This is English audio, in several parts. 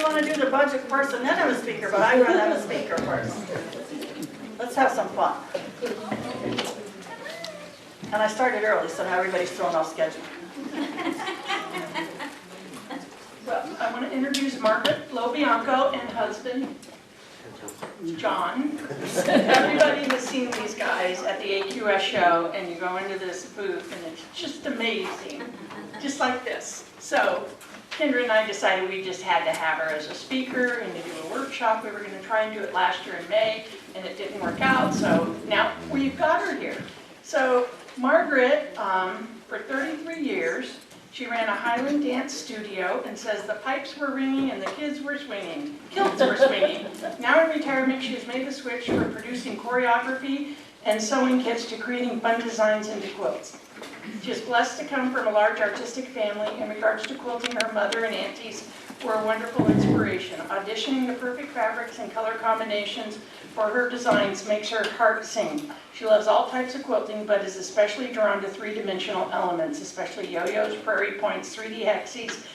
want to do the budget first and then have a speaker, but I'd rather have a speaker first. Let's have some fun. And I started early, so now everybody's thrown off schedule. Well, I want to introduce Margaret Lobianco and husband, John. Everybody has seen these guys at the AQS show, and you go into this booth, and it's just amazing, just like this. So Kendra and I decided we just had to have her as a speaker and to do a workshop. We were going to try and do it last year in May, and it didn't work out, so now we've got her here. So Margaret, for 33 years, she ran a Highland dance studio and says the pipes were ringing and the kids were swinging, kilts were swinging. Now in retirement, she has made the switch from producing choreography and sewing kits to creating fun designs into quilts. She is blessed to come from a large artistic family. In regards to quilting, her mother and aunties were a wonderful inspiration. Auditioning the perfect fabrics and color combinations for her designs makes her heart sing. She loves all types of quilting, but is especially drawn to three-dimensional elements, especially yo-yos, prairie points, 3D hexies,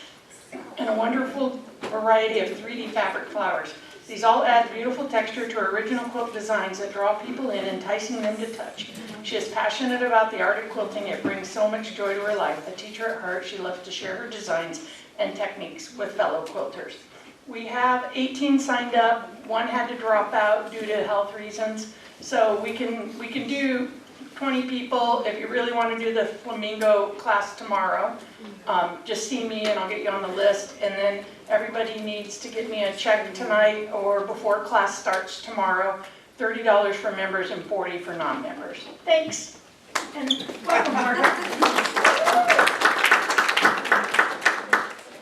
and a wonderful variety of 3D fabric flowers. These all add beautiful texture to her original quilt designs that draw people in, enticing them to touch. She is passionate about the art of quilting. It brings so much joy to her life. A teacher at heart, she loves to share her designs and techniques with fellow quilters. We have 18 signed up. One had to drop out due to health reasons. So we can do 20 people. If you really want to do the flamingo class tomorrow, just see me and I'll get you on the list. And then everybody needs to get me a check tonight or before class starts tomorrow. $30 for members and $40 for non-members. Thanks. And welcome, Margaret.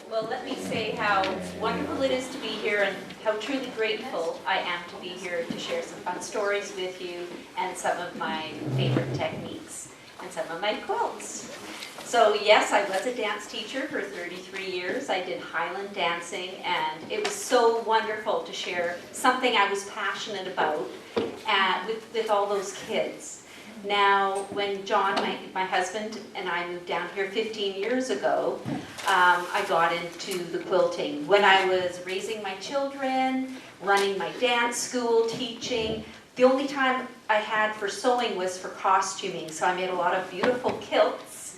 Well, let me say how wonderful it is to be here and how truly grateful I am to be here to share some fun stories with you and some of my favorite techniques and some of my quilts. So yes, I was a dance teacher for 33 years. I did Highland dancing, and it was so wonderful to share something I was passionate about with all those kids. Now, when John, my husband, and I moved down here 15 years ago, I got into the quilting. When I was raising my children, running my dance school, teaching, the only time I had for sewing was for costuming. So I made a lot of beautiful kilts,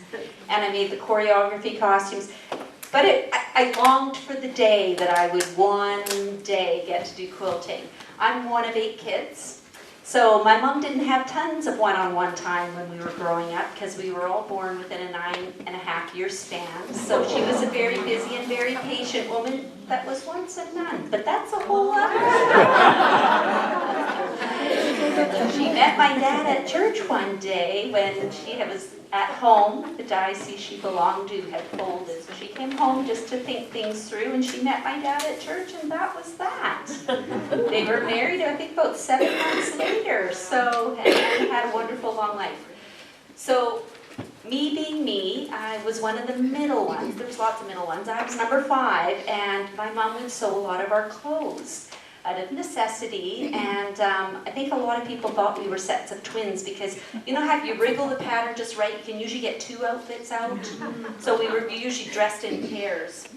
and I made the choreography costumes. But I longed for the day that I would one day get to do quilting. I'm one of 8 kids. So my mom didn't have tons of one-on-one time when we were growing up because we were all born within a 9.5-year span. So she was a very busy and very patient woman that was once a nun, but that's a whole other story. She met my dad at church one day when she was at home. The diocese she belonged to had folded, so she came home just to think things through, and she met my dad at church, and that was that. They were married, I think, about 7 months later, so, and had a wonderful long life. So, me being me, I was one of the middle ones. There was lots of middle ones. I was number 5, and my mom would sew a lot of our clothes out of necessity, and I think a lot of people thought we were sets of twins because, you know how if you wriggle the pattern just right, you can usually get 2 outfits out? So we were usually dressed in pairs.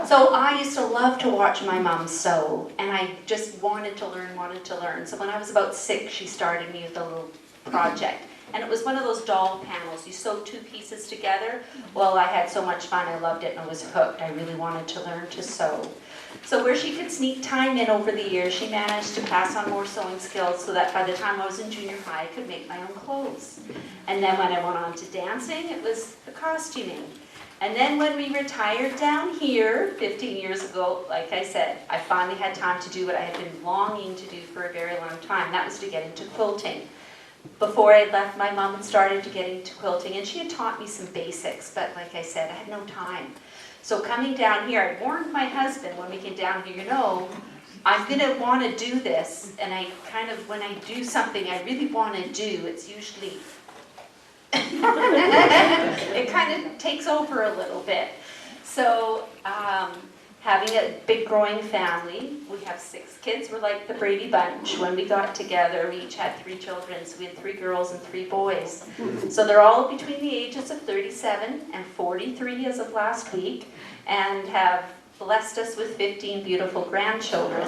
So I used to love to watch my mom sew, and I just wanted to learn. So when I was about 6, she started me with a little project. And it was one of those doll panels. You sew 2 pieces together. Well, I had so much fun. I loved it and I was hooked. I really wanted to learn to sew. So where she could sneak time in over the years, she managed to pass on more sewing skills so that by the time I was in junior high, I could make my own clothes. And then when I went on to dancing, it was the costuming. And then when we retired down here 15 years ago, like I said, I finally had time to do what I had been longing to do for a very long time. That was to get into quilting. Before I left, my mom had started to get into quilting, and she had taught me some basics, but like I said, I had no time. So coming down here, I warned my husband when we came down here, you know, I'm going to want to do this, and I kind of, when I do something I really want to do, it's usually, it kind of takes over a little bit. So having a big growing family, we have 6 kids, we're like the Brady Bunch. When we got together, we each had 3 children, so we had 3 girls and 3 boys. So they're all between the ages of 37 and 43 as of last week, and have blessed us with 15 beautiful grandchildren.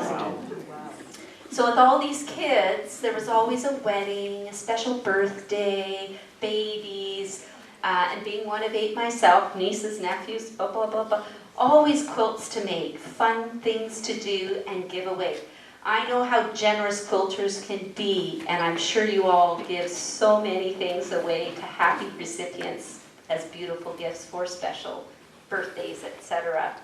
So with all these kids, there was always a wedding, a special birthday, babies, and being one of 8 myself, nieces, nephews, blah, blah, blah, blah, always quilts to make, fun things to do and give away. I know how generous quilters can be, and I'm sure you all give so many things away to happy recipients as beautiful gifts for special birthdays, etc.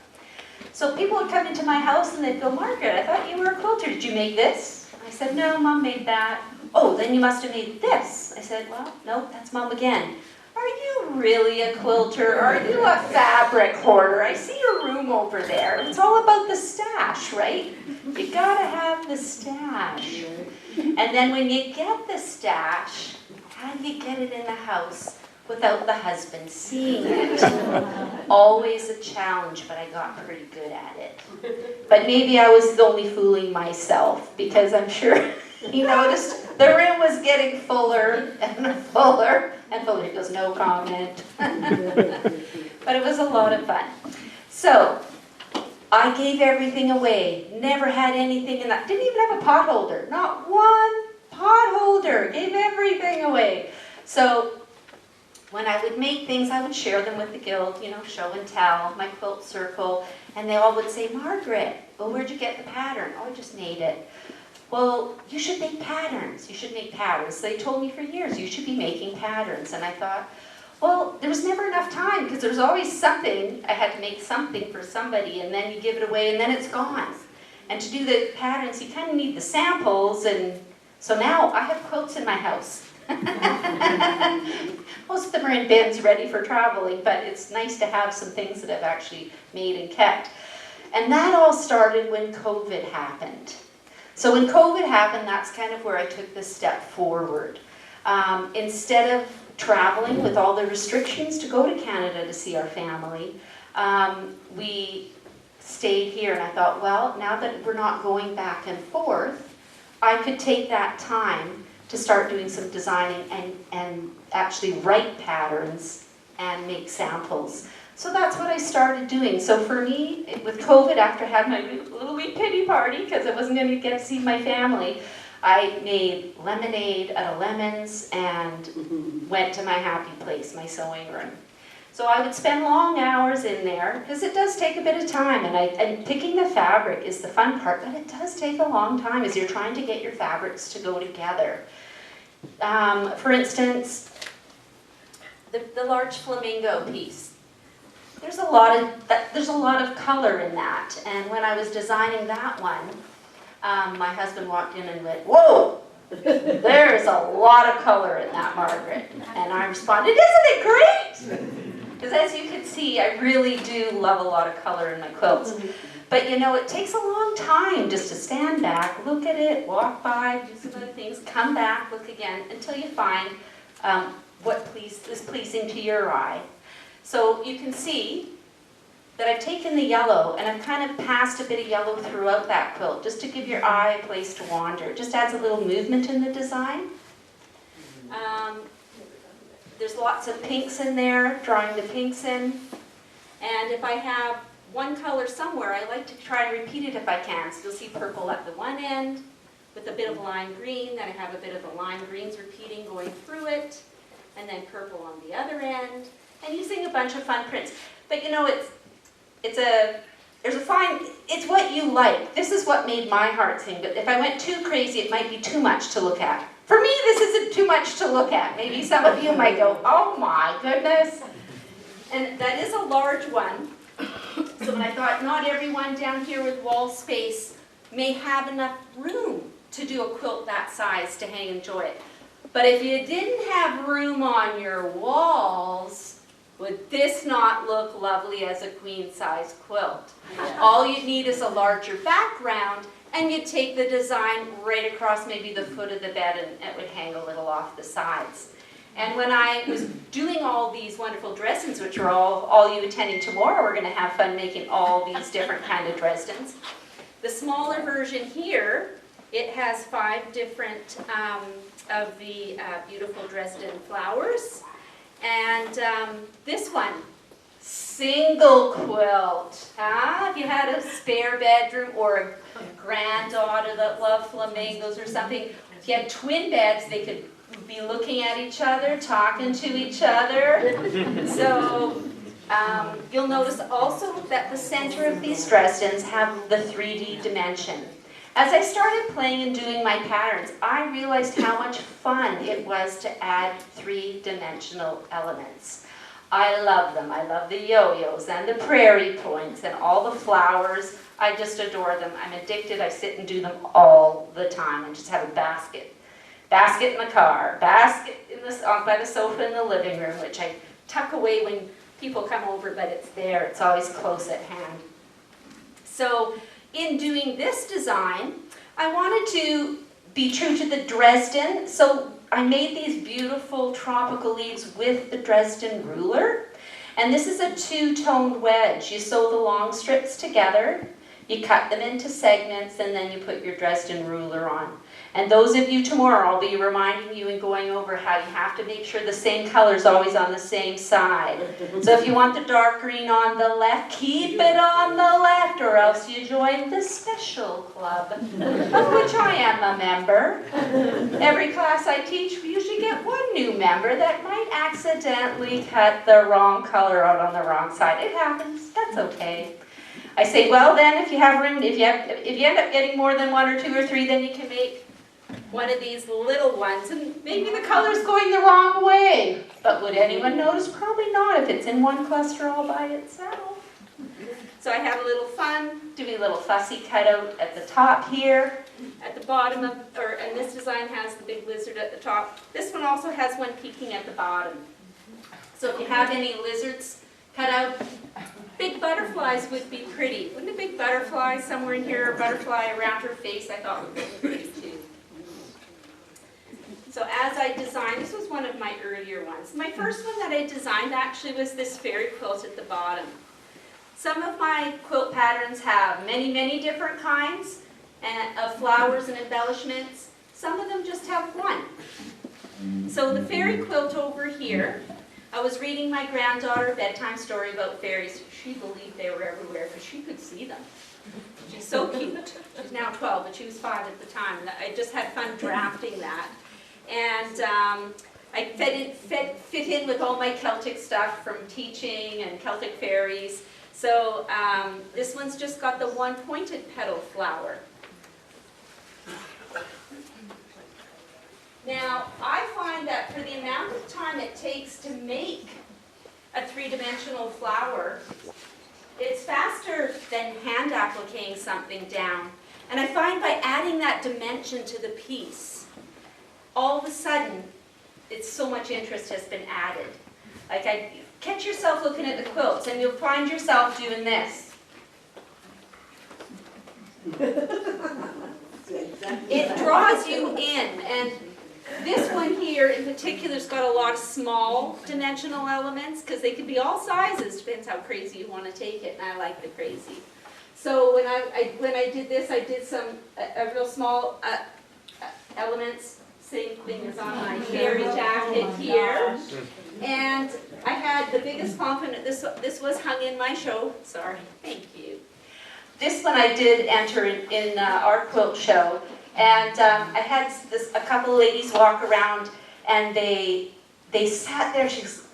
So people would come into my house and they'd go, Margaret, I thought you were a quilter. Did you make this? I said, no, Mom made that. Oh, then you must have made this. I said, well, no, that's Mom again. Are you really a quilter? Are you a fabric hoarder? I see your room over there. It's all about the stash, right? You gotta have the stash. And then when you get the stash, how do you get it in the house without the husband seeing it? Always a challenge, but I got pretty good at it. But maybe I was only fooling myself, because I'm sure he noticed the room was getting fuller and fuller and fuller. He goes, no comment. But it was a lot of fun. So I gave everything away. Never had anything in that. Didn't even have a pot holder. Not one pot holder. Gave everything away. So when I would make things, I would share them with the guild, you know, show and tell, my quilt circle, and they all would say, Margaret, well, where'd you get the pattern? Oh, I just made it. Well, you should make patterns. You should make patterns. They told me for years, you should be making patterns. And I thought, well, there was never enough time, because there was always something. I had to make something for somebody, and then you give it away, and then it's gone. And to do the patterns, you kind of need the samples, and so now I have quilts in my house. Most of them are in bins ready for traveling, but it's nice to have some things that I've actually made and kept. And that all started when COVID happened. So when COVID happened, that's kind of where I took this step forward. Instead of traveling with all the restrictions to go to Canada to see our family, we stayed here, and I thought, well, now that we're not going back and forth, I could take that time to start doing some designing and actually write patterns and make samples. So that's what I started doing. So for me, with COVID, after having my little wee pity party, because I wasn't going to get to see my family, I made lemonade out of lemons and went to my happy place, my sewing room. So I would spend long hours in there, because it does take a bit of time, and picking the fabric is the fun part, but it does take a long time as you're trying to get your fabrics to go together. For instance, the large flamingo piece. There's a lot of color in that, and when I was designing that one, my husband walked in and went, whoa, there's a lot of color in that, Margaret. And I responded, isn't it great? Because as you can see, I really do love a lot of color in my quilts. But you know, it takes a long time just to stand back, look at it, walk by, do some other things, come back, look again, until you find what is pleasing to your eye. So you can see that I've taken the yellow and I've kind of passed a bit of yellow throughout that quilt, just to give your eye a place to wander. It just adds a little movement in the design. There's lots of pinks in there, drawing the pinks in. And if I have one color somewhere, I like to try and repeat it if I can. So you'll see purple at the one end with a bit of lime green, then I have a bit of the lime greens repeating going through it, and then purple on the other end, and using a bunch of fun prints. But you know, it's what you like. This is what made my heart sing, but if I went too crazy, it might be too much to look at. For me, this isn't too much to look at. Maybe some of you might go, oh my goodness. And that is a large one. So when I thought not everyone down here with wall space may have enough room to do a quilt that size to hang and enjoy it. But if you didn't have room on your walls, would this not look lovely as a queen size quilt? All you need is a larger background, and you take the design right across maybe the foot of the bed, and it would hang a little off the sides. And when I was doing all these wonderful Dresdens, which are all you attending tomorrow, we're going to have fun making all these different kind of Dresdens. The smaller version here, it has 5 different of the beautiful Dresden flowers. And this one Single quilt. If you had a spare bedroom or a granddaughter that loved flamingos or something, if you had twin beds, they could be looking at each other, talking to each other. So you'll notice also that the center of these Dresdens have the 3D dimension. As I started playing and doing my patterns, I realized how much fun it was to add 3-dimensional elements. I love them. I love the yo-yos and the prairie points and all the flowers. I just adore them. I'm addicted. I sit and do them all the time and just have a basket. Basket in the car, basket in by the sofa in the living room, which I tuck away when people come over, but it's there. It's always close at hand. So in doing this design, I wanted to be true to the Dresden. So I made these beautiful tropical leaves with the Dresden ruler. And this is a 2-toned wedge. You sew the long strips together, you cut them into segments, and then you put your Dresden ruler on. And those of you tomorrow, I'll be reminding you and going over how you have to make sure the same color is always on the same side. So if you want the dark green on the left, keep it on the left, or else you join the special club, of which I am a member. Every class I teach, we usually get one new member that might accidentally cut the wrong color out on the wrong side. It happens. That's okay. I say, well then, if you have room, if you end up getting more than 1 or 2 or 3, then you can make one of these little ones, and maybe the color's going the wrong way. But would anyone notice? Probably not if it's in one cluster all by itself. So I have a little fun, doing a little fussy cutout at the top here. At the bottom of, and this design has the big lizard at the top. This one also has one peeking at the bottom. So if you have any lizards cut out, big butterflies would be pretty. Wouldn't a big butterfly somewhere in here, a butterfly around her face, I thought would be pretty too. So as I designed, this was one of my earlier ones. My first one that I designed actually was this fairy quilt at the bottom. Some of my quilt patterns have many, many different kinds of flowers and embellishments. Some of them just have one. So the fairy quilt over here, I was reading my granddaughter a bedtime story about fairies. She believed they were everywhere because she could see them. She's so cute. She's now 12, but she was 5 at the time. And I just had fun drafting that. And I fit in with all my Celtic stuff from teaching and Celtic fairies. So this one's just got the one pointed petal flower. Now, I find that for the amount of time it takes to make a 3-dimensional flower, it's faster than hand appliquing something down. And I find by adding that dimension to the piece, all of a sudden, it's so much interest has been added. Like, catch yourself looking at the quilts, and you'll find yourself doing this. It draws you in, and this one here in particular has got a lot of small dimensional elements, because they can be all sizes, depends how crazy you want to take it, and I like the crazy. So when I did this, I did a real small elements. Same thing as on my fairy jacket here. And I had the biggest confidence, this was hung in my show, sorry, thank you. This one I did enter in our quilt show, and I had a couple of ladies walk around, and they sat there,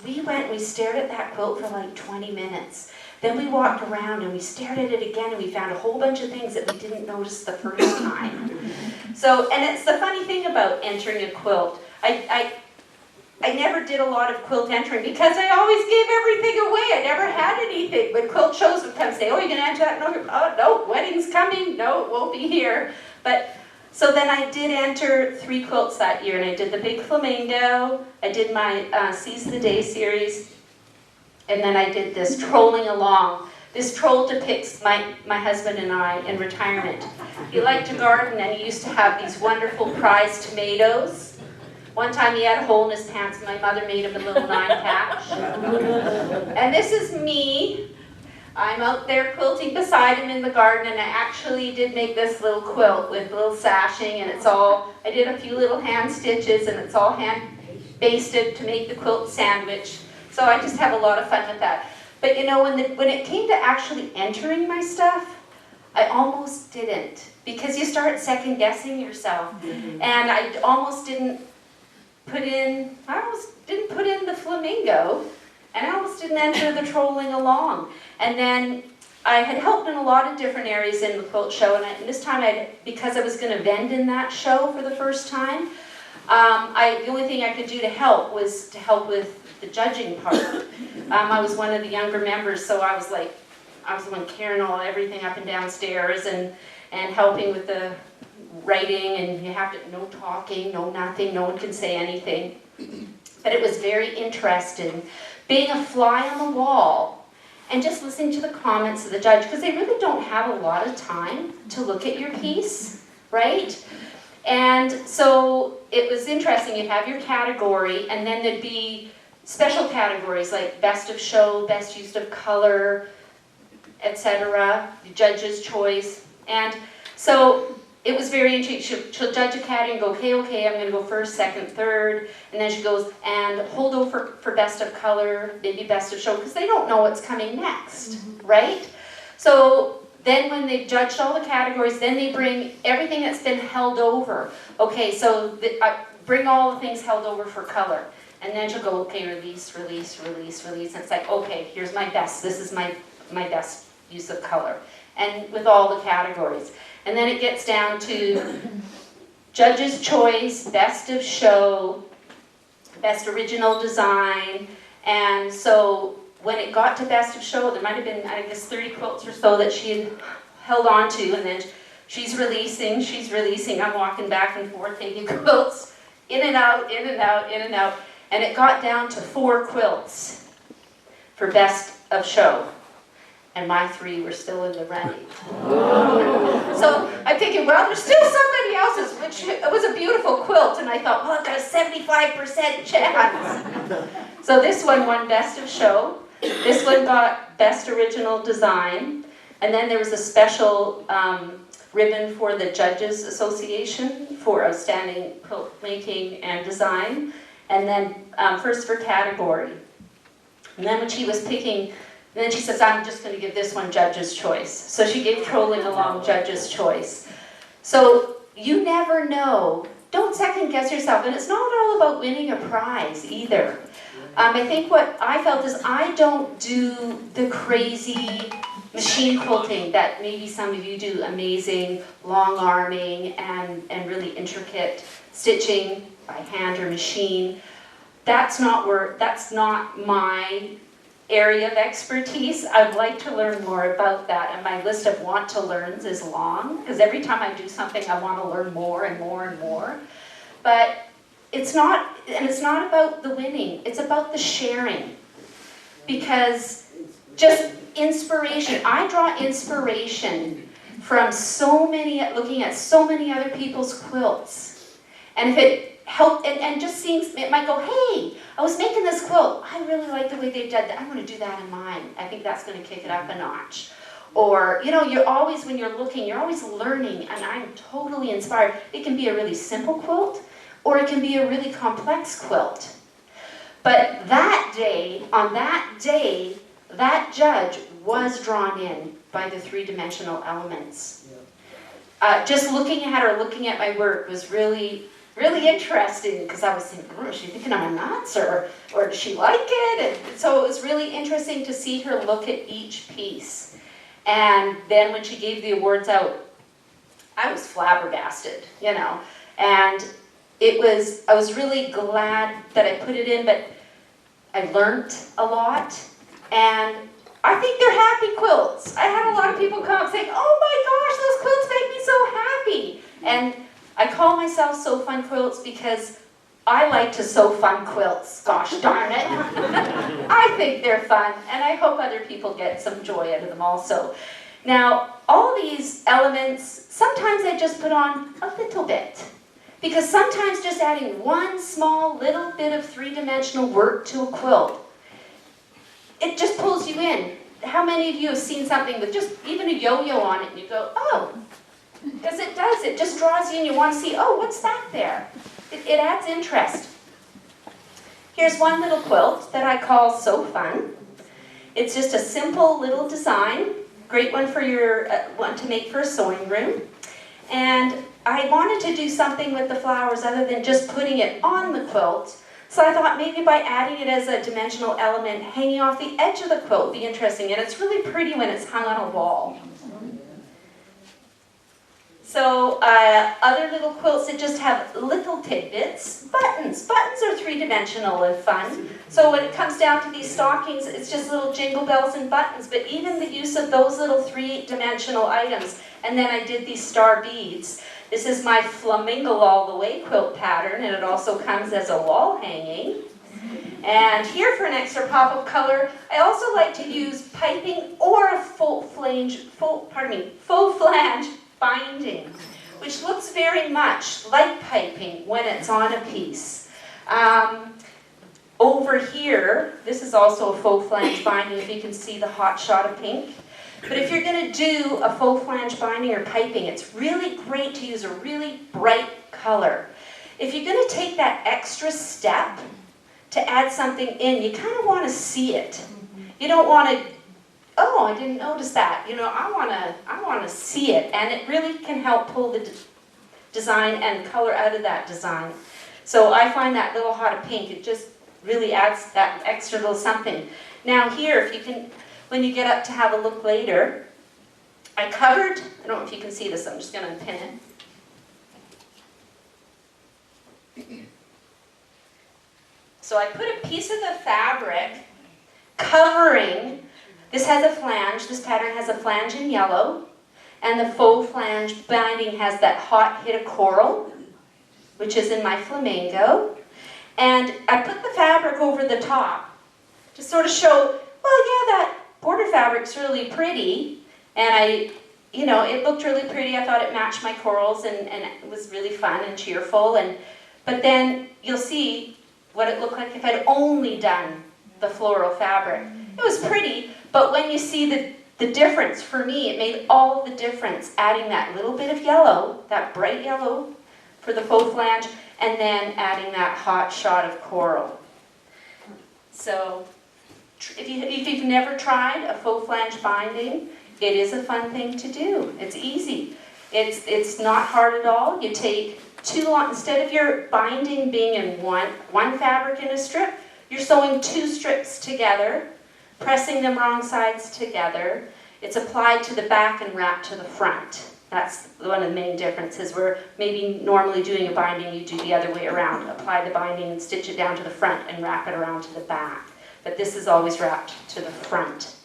we went and we stared at that quilt for like 20 minutes. Then we walked around and we stared at it again, and we found a whole bunch of things that we didn't notice the first time. So, and it's the funny thing about entering a quilt. I never did a lot of quilt entering because I always gave everything away. I never had anything. When quilt shows would come say, oh, you're going to enter that? No, oh, no, wedding's coming. No, it won't be here. But, so then I did enter 3 quilts that year, and I did the Big Flamingo, I did my Seize the Day series, and then I did this Trolling Along. This troll depicts my husband and I in retirement. He liked to garden, and he used to have these wonderful prize tomatoes. One time he had a hole in his pants, and my mother made him a little 9-patch. And this is me. I'm out there quilting beside him in the garden, and I actually did make this little quilt with little sashing, and I did a few little hand stitches, and it's all hand basted to make the quilt sandwich. So I just have a lot of fun with that. But you know, when it came to actually entering my stuff, I almost didn't, because you start second guessing yourself. And I almost didn't put in the flamingo, and I almost didn't enter the trolling along. And then I had helped in a lot of different areas in the quilt show, and this time, because I was going to vend in that show for the first time, the only thing I could do to help was to help with the judging part. I was one of the younger members, so I was the one carrying everything up and downstairs and helping with the writing, and you have to, no talking, no nothing, no one can say anything. But it was very interesting, being a fly on the wall and just listening to the comments of the judge, because they really don't have a lot of time to look at your piece, right? And so it was interesting. You'd have your category, and then there'd be special categories like best of show, best use of color, etc., judge's choice. And so it was very interesting. She'll judge a category and go, okay, I'm going to go first, second, third. And then she goes, and hold over for best of color, maybe best of show, because they don't know what's coming next, right? So then when they've judged all the categories, then they bring everything that's been held over. Okay, so bring all the things held over for color. And then she'll go, okay, release, release, release, release. And it's like, okay, here's my best. This is my best use of color. And with all the categories. And then it gets down to judge's choice, best of show, best original design. And so when it got to best of show, there might have been, I guess, 30 quilts or so that she had held on to, and then she's releasing, I'm walking back and forth taking quilts, in and out, in and out, in and out, and it got down to 4 quilts for best of show. And my 3 were still in the running. So I'm thinking, well, there's still somebody else's, which it was a beautiful quilt, and I thought, well, I've got a 75% chance. So this one won best of show. This one got best original design. And then there was a special ribbon for the Judges Association for outstanding quilt making and design. And then first for category. And then when she was picking, and then she says, I'm just going to give this one Judge's Choice. So she gave Trolling Along Judge's Choice. So you never know. Don't second guess yourself. And it's not all about winning a prize either. I think what I felt is I don't do the crazy machine quilting that maybe some of you do, amazing long arming and really intricate stitching by hand or machine. That's not my area of expertise. I'd like to learn more about that, and my list of want to learns is long, because every time I do something I want to learn more and more and more. But it's not about the winning, it's about the sharing. Because just inspiration, I draw inspiration from looking at so many other people's quilts. And if it help, and just seeing, it might go, hey, I was making this quilt, I really like the way they did that, I'm going to do that in mine. I think that's going to kick it up a notch. Or, you know, you're always, when you're looking, you're always learning, and I'm totally inspired. It can be a really simple quilt, or it can be a really complex quilt. But that day, on that day, that judge was drawn in by the 3-dimensional elements. Just looking at her, looking at my work was really interesting, because I was thinking, oh, is she thinking I'm nuts, or does she like it? And so it was really interesting to see her look at each piece. And then when she gave the awards out, I was flabbergasted, you know. And I was really glad that I put it in, but I learned a lot. And I think they're happy quilts. I had a lot of people come saying, oh my gosh, those quilts make me so happy. And I call myself Sew Fun Quilts because I like to sew fun quilts, gosh darn it. I think they're fun, and I hope other people get some joy out of them also. Now, all these elements, sometimes I just put on a little bit. Because sometimes just adding one small little bit of 3-dimensional work to a quilt, it just pulls you in. How many of you have seen something with just even a yo-yo on it and you go, oh, because it does, it just draws you and you want to see, oh, what's that there? It adds interest. Here's one little quilt that I call So Fun. It's just a simple little design, great one for your one to make for a sewing room. And I wanted to do something with the flowers other than just putting it on the quilt. So I thought maybe by adding it as a dimensional element hanging off the edge of the quilt would be interesting. And it's really pretty when it's hung on a wall. So other little quilts that just have little tidbits. Buttons. Buttons are three-dimensional and fun. So when it comes down to these stockings, it's just little jingle bells and buttons. But even the use of those little three-dimensional items. And then I did these star beads. This is my Flamingo All the Way quilt pattern, and it also comes as a wall hanging. And here for an extra pop of color, I also like to use piping or a faux flange binding, which looks very much like piping when it's on a piece. Over here, this is also a faux flange binding, if you can see the hot shot of pink. But if you're going to do a faux flange binding or piping, it's really great to use a really bright color. If you're going to take that extra step to add something in, you kind of want to see it. You don't want to, oh, I didn't notice that. You know, I want to see it, and it really can help pull the design and color out of that design. So I find that little hot of pink, it just really adds that extra little something. Now here, if you can, when you get up to have a look later, I covered, I don't know if you can see this, I'm just going to pin it. So I put a piece of the fabric covering, this has a flange, this pattern has a flange in yellow, and the faux flange binding has that hot hit of coral, which is in my Flamingo. And I put the fabric over the top to sort of show, well, yeah, that border fabric's really pretty, and you know, it looked really pretty. I thought it matched my corals, and it was really fun and cheerful. But then you'll see what it looked like if I'd only done the floral fabric. It was pretty, but when you see the difference, for me, it made all the difference, adding that little bit of yellow, that bright yellow for the faux flange, and then adding that hot shot of coral. So if you've never tried a faux flange binding, it is a fun thing to do. It's easy. It's not hard at all. You take instead of your binding being in one fabric in a strip, you're sewing two strips together, pressing them wrong sides together. It's applied to the back and wrapped to the front. That's one of the main differences, where maybe normally doing a binding you do the other way around. Apply the binding and stitch it down to the front and wrap it around to the back. But this is always wrapped to the front.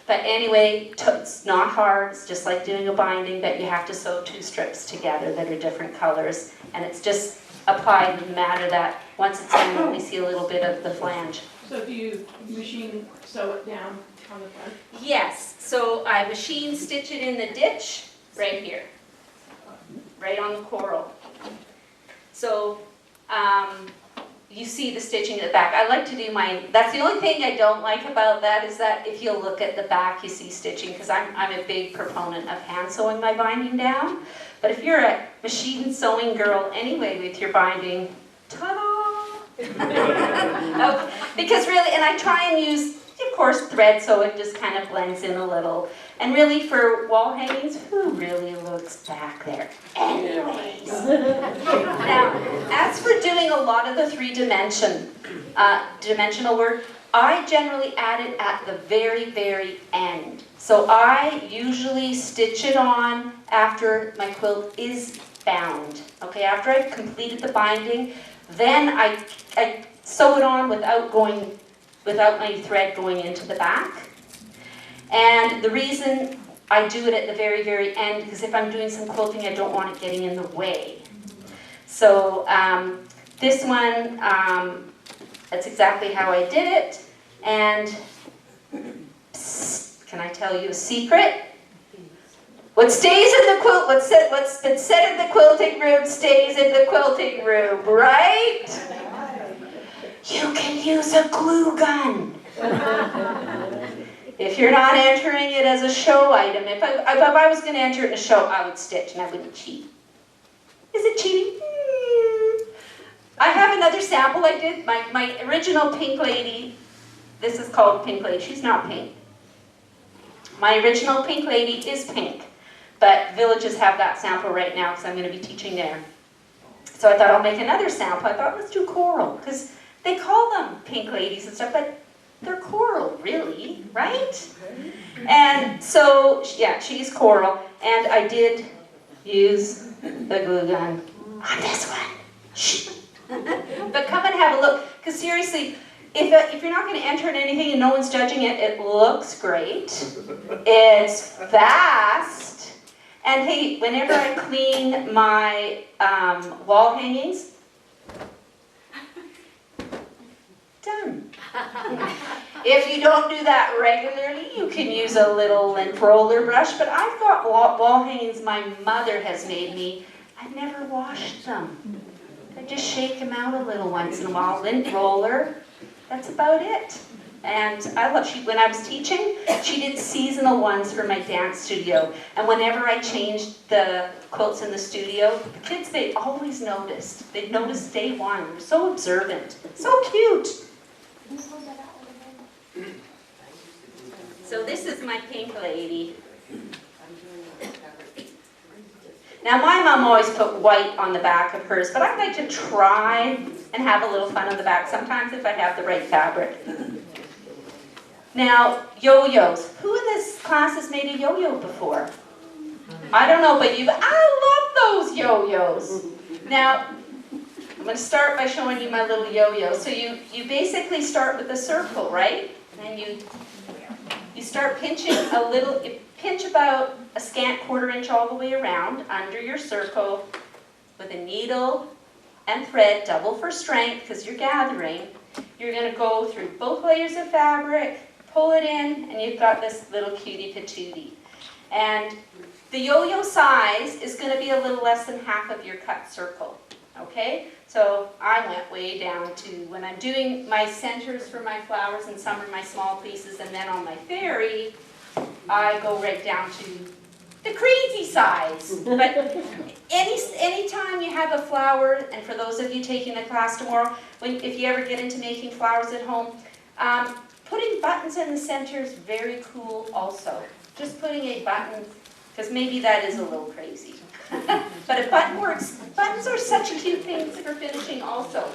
But anyway, it's not hard. It's just like doing a binding, but you have to sew two strips together that are different colors. And it's just applied in the matter that once it's in, you only see a little bit of the flange. So do you machine sew it down on the front? Yes. So I machine stitch it in the ditch right here, right on the coral. So you see the stitching at the back. I like to do that's the only thing I don't like about that, is that if you look at the back, you see stitching, because I'm a big proponent of hand sewing my binding down. But if you're a machine sewing girl anyway with your binding, ta-da! Okay. Because really, and I try and use, of course, thread, so it just kind of blends in a little. And really, for wall hangings, who really looks back there anyways? Now, as for doing a lot of the dimensional work, I generally add it at the very, very end. So I usually stitch it on after my quilt is bound. Okay, after I've completed the binding, then I sew it on without my thread going into the back. And the reason I do it at the very, very end, because if I'm doing some quilting, I don't want it getting in the way. So this one, that's exactly how I did it. And can I tell you a secret? What stays in the quilt, what's been said in the quilting room stays in the quilting room, right? You can use a glue gun. If you're not entering it as a show item, if I was going to enter it in a show, I would stitch and I wouldn't cheat. Is it cheating? I have another sample I did. My original Pink Lady, this is called Pink Lady. She's not pink. My original Pink Lady is pink, but Villages have that sample right now because I'm going to be teaching there. So I thought I'll make another sample. I thought let's do coral because they call them Pink Ladies and stuff, but they're coral, really, right? And so, yeah, she's coral, and I did use the glue gun on this one. Shh. But come and have a look, because seriously, if you're not going to enter in anything and no one's judging it, it looks great. It's fast. And hey, whenever I clean my wall hangings, done. If you don't do that regularly, you can use a little lint roller brush, but I've got wall hangings my mother has made me. I've never washed them. I just shake them out a little once in a while. Lint roller, that's about it. And I love, when I was teaching, she did seasonal ones for my dance studio. And whenever I changed the quilts in the studio, the kids, they always noticed. They'd noticed day one. They're so observant. So cute. So this is my Pink Lady. Now my mom always put white on the back of hers, but I like to try and have a little fun on the back sometimes if I have the right fabric. Now, yo-yos. Who in this class has made a yo-yo before? I don't know, but I love those yo-yos. Now, I'm going to start by showing you my little yo-yo. So you basically start with a circle, right? And you start pinching a little, you pinch about a scant 1/4 inch all the way around under your circle with a needle and thread, double for strength because you're gathering. You're going to go through both layers of fabric, pull it in, and you've got this little cutie patootie. And the yo-yo size is going to be a little less than half of your cut circle. Okay? So I went way down to, when I'm doing my centers for my flowers and some of my small pieces, and then on my fairy, I go right down to the crazy size. But anytime you have a flower, and for those of you taking the class tomorrow, if you ever get into making flowers at home, putting buttons in the center is very cool also. Just putting a button, because maybe that is a little crazy. But a button works. Buttons are such cute things for finishing also.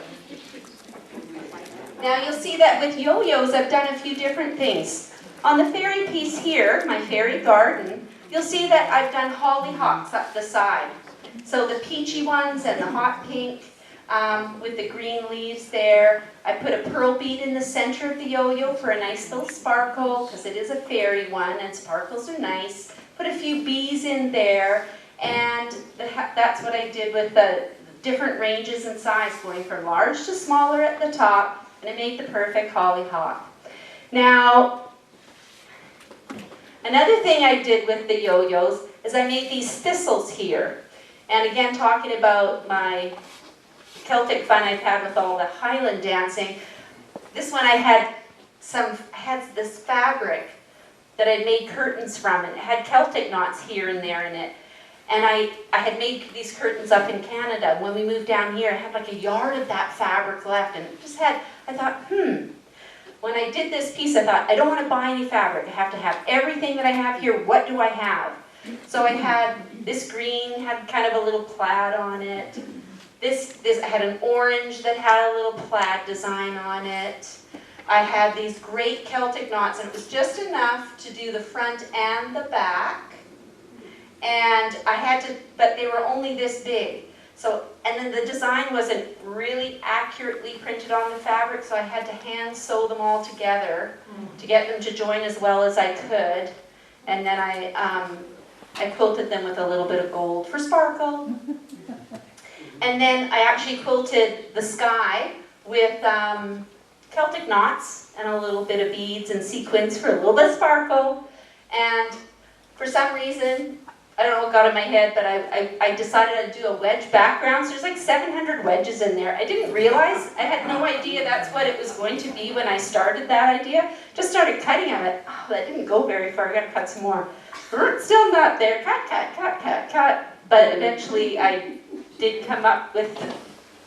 Now you'll see that with yo-yos I've done a few different things. On the fairy piece here, my fairy garden, you'll see that I've done hollyhocks up the side. So the peachy ones and the hot pink with the green leaves there. I put a pearl bead in the center of the yo-yo for a nice little sparkle because it is a fairy one and sparkles are nice. Put a few bees in there. And that's what I did with the different ranges in size, going from large to smaller at the top, and it made the perfect hollyhock. Now, another thing I did with the yo-yos is I made these thistles here. And again, talking about my Celtic fun I've had with all the Highland dancing, this one I had this fabric that I'd made curtains from, and it had Celtic knots here and there in it. And I had made these curtains up in Canada. When we moved down here, I had like a yard of that fabric left. And I thought, when I did this piece, I thought, I don't want to buy any fabric. I have to have everything that I have here. What do I have? So I had this green, had kind of a little plaid on it. I had an orange that had a little plaid design on it. I had these great Celtic knots, and it was just enough to do the front and the back. And but they were only this big. So, and then the design wasn't really accurately printed on the fabric, so I had to hand sew them all together to get them to join as well as I could. And then I quilted them with a little bit of gold for sparkle. And then I actually quilted the sky with Celtic knots and a little bit of beads and sequins for a little bit of sparkle. And for some reason, I don't know what got in my head, but I decided I'd do a wedge background. So there's like 700 wedges in there. I didn't realize, I had no idea that's what it was going to be when I started that idea. Just started cutting of it. Oh, that didn't go very far. I gotta cut some more. Still not there. Cut, cut, cut, cut, cut. But eventually I did come up with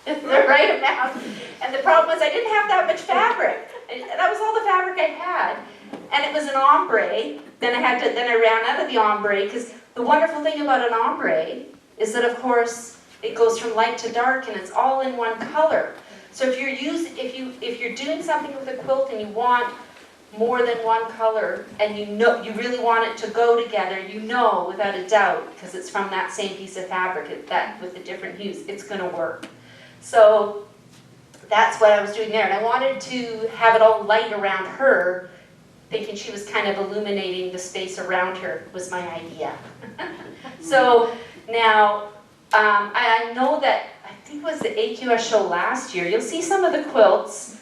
the right amount. And the problem was I didn't have that much fabric. That was all the fabric I had. and it was an ombre. Then I ran out of the ombre, because the wonderful thing about an ombre is that, of course, it goes from light to dark, and it's all in one color. So if you're doing something with a quilt and you want more than one color, and you really want it to go together, without a doubt, because it's from that same piece of fabric, that with the different hues, it's going to work. So that's what I was doing there, and I wanted to have it all light around her, thinking she was kind of illuminating the space around her, was my idea. So now, I know that, I think it was the AQS show last year, you'll see some of the quilts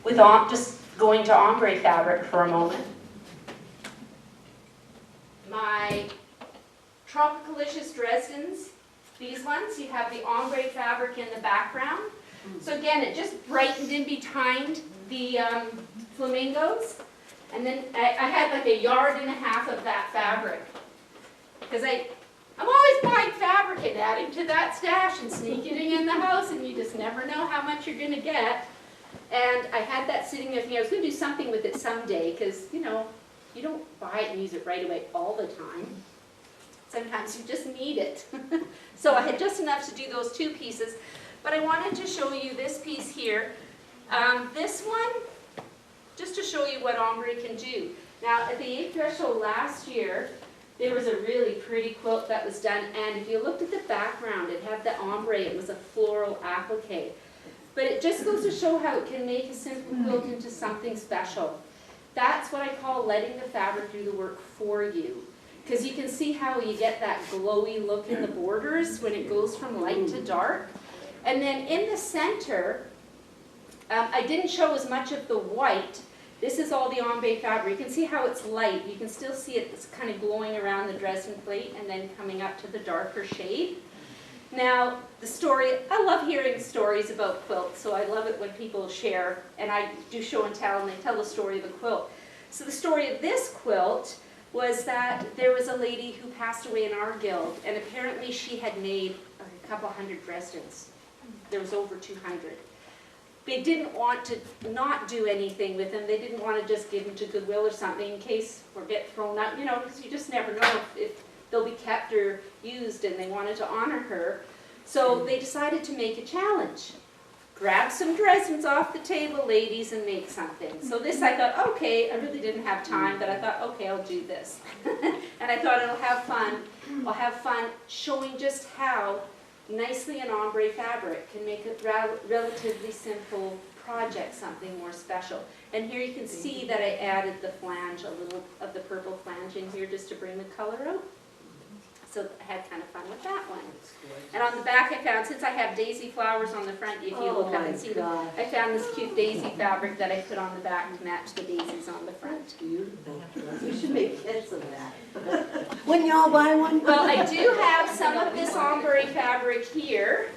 with just going to ombre fabric for a moment. My Tropicalicious Dresdens, these ones, you have the ombre fabric in the background. So again, it just brightened in behind the flamingos. And then I had like 1.5 yards of that fabric. Because I'm always buying fabric and adding to that stash and sneaking it in the house, and you just never know how much you're going to get. And I had that sitting there thinking I was going to do something with it someday, because, you don't buy it and use it right away all the time. Sometimes you just need it. So I had just enough to do those 2 pieces. But I wanted to show you this piece here. This one, just to show you what ombre can do. Now, at the AQS show last year, there was a really pretty quilt that was done. And if you looked at the background, it had the ombre. It was a floral applique. But it just goes to show how it can make a simple quilt into something special. That's what I call letting the fabric do the work for you. Because you can see how you get that glowy look in the borders when it goes from light to dark. And then in the center, I didn't show as much of the white. This is all the ombre fabric. You can see how it's light. You can still see it's kind of glowing around the Dresden plate and then coming up to the darker shade. Now, the story, I love hearing stories about quilts, so I love it when people share, and I do show and tell, and they tell the story of the quilt. So the story of this quilt was that there was a lady who passed away in our guild, and apparently she had made a couple hundred Dresdens. There was over 200. They didn't want to not do anything with them. They didn't want to just give them to Goodwill or something in case or get thrown out, because you just never know if they'll be kept or used, and they wanted to honor her. So they decided to make a challenge. Grab some Dresdens off the table, ladies, and make something. So this, I thought, okay, I really didn't have time, but I thought, okay, I'll do this. And I thought it'll have fun. I'll have fun showing just how nicely an ombre fabric can make a relatively simple project something more special. And here you can see that I added the flange, a little of the purple flange in here just to bring the color out. So I had kind of fun with that one. And on the back I found, since I have daisy flowers on the front, if you look up and see them, I found this cute daisy fabric that I put on the back to match the daisies on the front. Beautiful. You should make kits of that. Wouldn't y'all buy one? Well, I do have some of this ombre fabric here,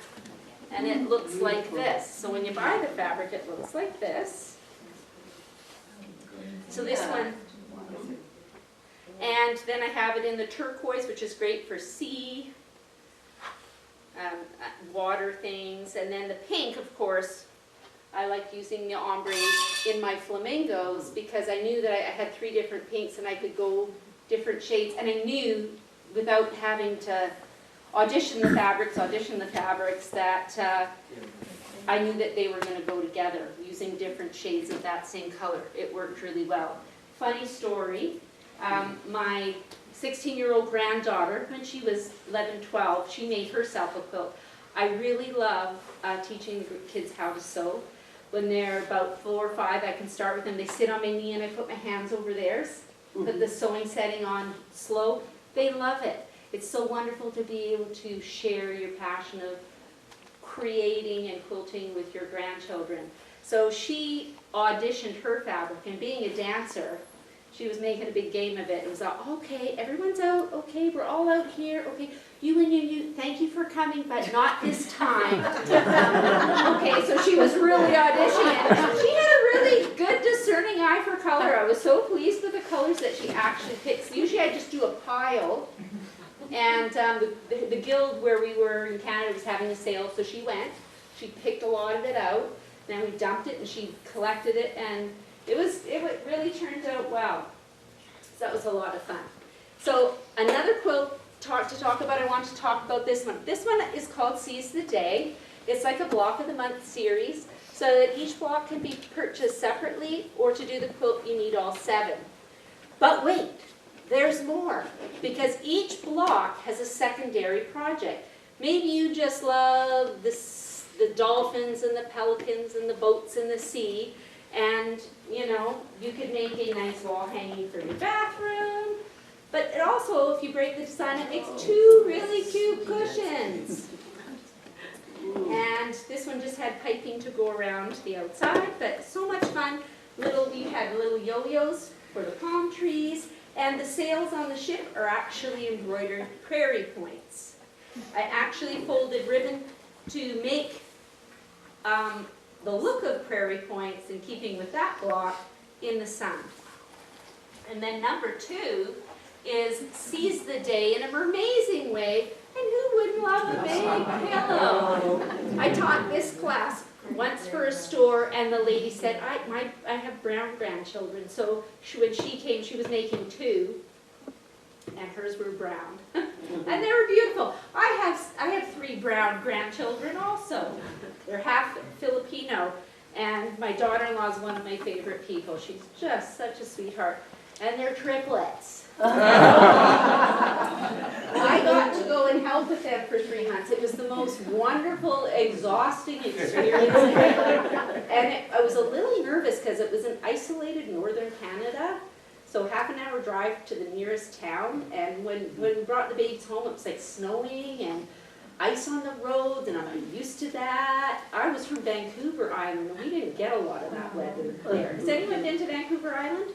and it looks like this. So when you buy the fabric, it looks like this. So this one. And then I have it in the turquoise, which is great for sea, water things. And then the pink, of course, I like using the ombres in my flamingos because I knew that I had 3 different pinks and I could go different shades. And I knew, without having to audition the fabrics, that I knew that they were going to go together using different shades of that same color. It worked really well. Funny story. My 16-year-old granddaughter, when she was 11, 12, she made herself a quilt. I really love teaching the kids how to sew. When they're about 4 or 5, I can start with them. They sit on my knee and I put my hands over theirs, put the sewing setting on slow. They love it. It's so wonderful to be able to share your passion of creating and quilting with your grandchildren. So she auditioned her fabric, and being a dancer, she was making a big game of it. It was like, okay, everyone's out. Okay, we're all out here. Okay, you and you, thank you for coming, but not this time. Okay, so she was really auditioning. She had a really good discerning eye for color. I was so pleased with the colors that she actually picks. Usually I just do a pile. And the guild where we were in Canada was having a sale, so she went. She picked a lot of it out. Then we dumped it, and she collected it, and It really turned out well. So that was a lot of fun. So another quilt to talk about, I want to talk about this one. This one is called Seize the Day. It's like a block of the month series, so that each block can be purchased separately, or to do the quilt you need all 7. But wait, there's more, because each block has a secondary project. Maybe you just love the dolphins and the pelicans and the boats in the sea, and you know, you could make a nice wall hanging for your bathroom. But it also, if you break the design, it makes 2 really cute cushions. And this one just had piping to go around the outside, but so much fun. We had little yo-yos for the palm trees, and the sails on the ship are actually embroidered prairie points. I actually folded ribbon to make the look of prairie points, in keeping with that block, in the sun. And then number 2 is Seize the Day in an amazing way. And who wouldn't love a big pillow? I taught this class once for a store, and the lady said, I have brown grandchildren, so when she came, she was making 2, and hers were brown. And they were beautiful. I have 3 brown grandchildren also. They're half Filipino, and my daughter-in-law is one of my favorite people. She's just such a sweetheart. And they're triplets. I got to go and help with them for 3 months. It was the most wonderful, exhausting experience ever. And I was a little nervous because it was in isolated northern Canada. So half an hour drive to the nearest town. And when we brought the babies home, it was like snowing and ice on the roads, and I'm not used to that. I was from Vancouver Island, and we didn't get a lot of that weather there. Has anyone been to Vancouver Island?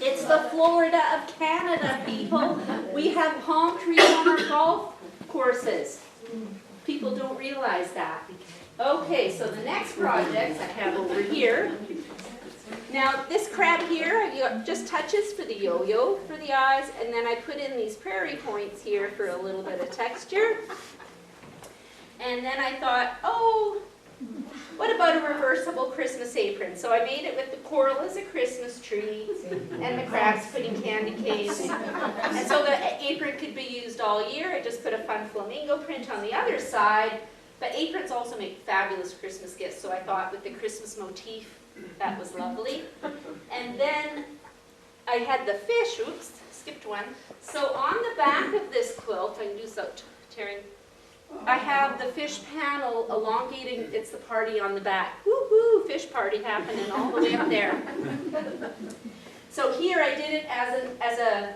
It's the Florida of Canada, people. We have palm trees on our golf courses. People don't realize that. Okay, so the next project I have over here. Now, this crab here, I've got just touches for the yo-yo for the eyes, and then I put in these prairie points here for a little bit of texture. And then I thought, oh, what about a reversible Christmas apron? So I made it with the coral as a Christmas tree, and the crabs putting candy canes. And so the apron could be used all year. I just put a fun flamingo print on the other side. But aprons also make fabulous Christmas gifts, so I thought with the Christmas motif, that was lovely. And then I had the fish, oops, skipped one. So on the back of this quilt, I can do so tearing, I have the fish panel elongating, it's the party on the back. Woohoo, fish party happening all the way up there. So here I did it as a,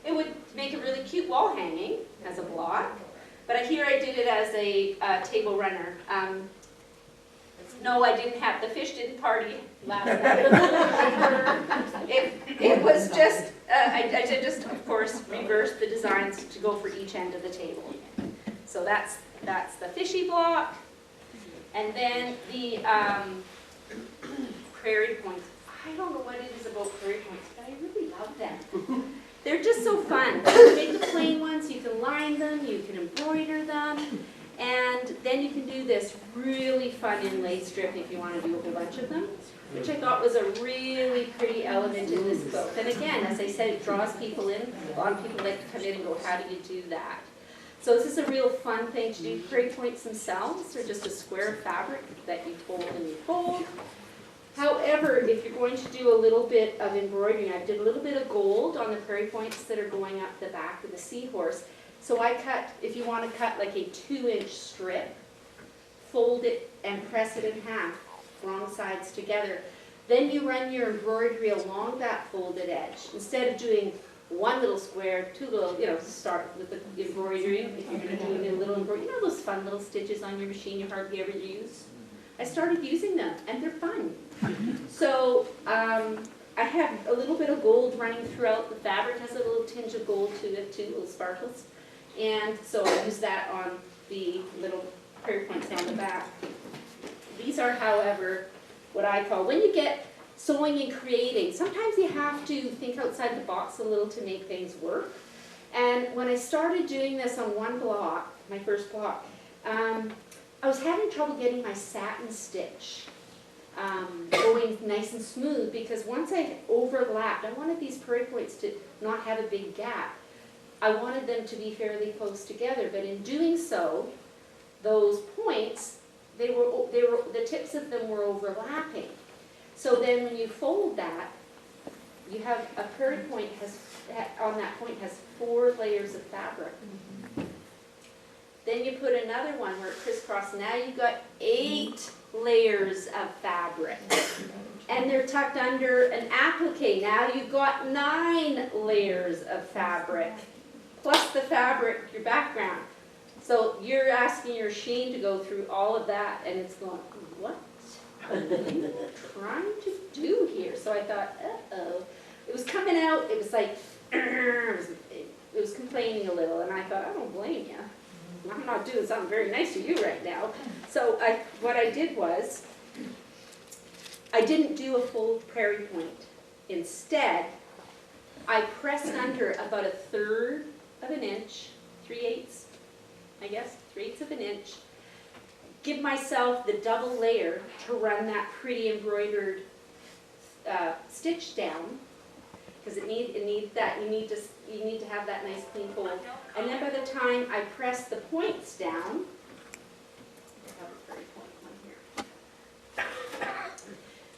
it would make a really cute wall hanging as a block. But here I did it as a table runner. No, I didn't have, the fish didn't party last night. It was just, I did just, of course, reverse the designs to go for each end of the table. So that's the fishy block. And then the prairie points. I don't know what it is about prairie points, but I really love them. They're just so fun. You can make the plain ones, you can line them, you can embroider them. And then you can do this really fun inlay strip if you want to do a whole bunch of them, which I thought was a really pretty element in this quilt. And again, as I said, it draws people in. A lot of people like to come in and go, how do you do that? So this is a real fun thing to do. Prairie points themselves are just a square of fabric that you fold and you fold. However, if you're going to do a little bit of embroidery, I did a little bit of gold on the prairie points that are going up the back of the seahorse. So I cut, if you want to cut like a 2-inch strip, fold it and press it in half, wrong sides together. Then you run your embroidery along that folded edge. Instead of doing one little square, 2 little, start with the embroidery, if you're going to do a little embroidery, those fun little stitches on your machine you hardly ever use? I started using them, and they're fun. So I have a little bit of gold running throughout. The fabric has a little tinge of gold to it too, little sparkles. And so I use that on the little prairie points on the back. These are, however, what I call, when you get sewing and creating, sometimes you have to think outside the box a little to make things work. And when I started doing this on one block, my first block, I was having trouble getting my satin stitch. going nice and smooth, because once I overlapped, I wanted these prairie points to not have a big gap. I wanted them to be fairly close together, but in doing so, those points, the tips of them were overlapping. So then when you fold that, you have a prairie point on that point has 4 layers of fabric. Then you put another one where it crisscrosses. Now you've got 8 layers of fabric. And they're tucked under an applique. Now you've got 9 layers of fabric. Plus the fabric, your background. So you're asking your sheen to go through all of that, and it's going, what are you trying to do here? So I thought, uh-oh. It was coming out, it was like, it was complaining a little, and I thought, I don't blame you. I'm not doing something very nice to you right now. So what I did was, I didn't do a full prairie point. Instead, I pressed under about 1/3 of an inch, 3/8, I guess, 3/8 of an inch. Give myself the double layer to run that pretty embroidered stitch down, because it needs that. You need to have that nice clean fold. And then by the time I press the points down, I have a prairie point one here.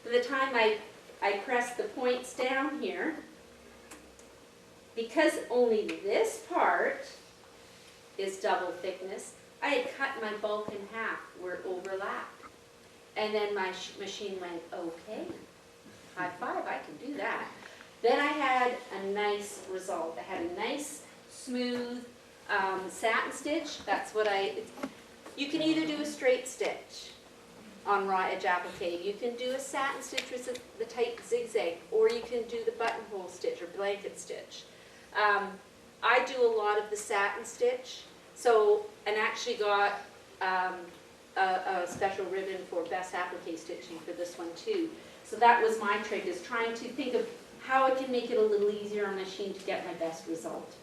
By the time I press the points down here, because only this part is double thickness, I had cut my bulk in half where it overlapped. And then my machine went, okay, high five, I can do that. Then I had a nice result. I had a nice, smooth satin stitch. That's what you can either do a straight stitch on raw edge applique. You can do a satin stitch with the tight zigzag, or you can do the buttonhole stitch or blanket stitch. I do a lot of the satin stitch, and actually got a special ribbon for best applique stitching for this one too. So that was my trick, is trying to think of how I can make it a little easier on the machine to get my best result.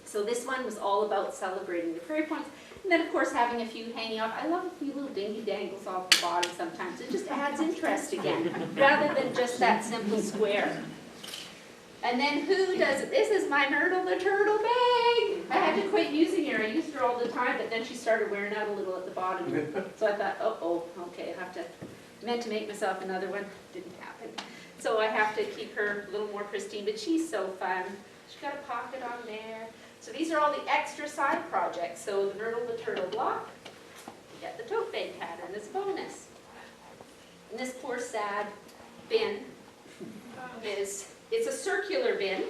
So this one was all about celebrating the prairie points, and then of course having a few hanging off. I love a few little dingy dangles off the bottom sometimes. It just adds interest again, rather than just that simple square. And then who does it? This is my Myrtle the Turtle bag. I had to quit using her. I used her all the time, but then she started wearing out a little at the bottom. So I thought, okay, I meant to make myself another one. Didn't happen. So I have to keep her a little more pristine, but she's so fun. She's got a pocket on there. So these are all the extra side projects. So the Myrtle the Turtle block, you get the tote bag pattern as a bonus. And this poor sad bin it's a circular bin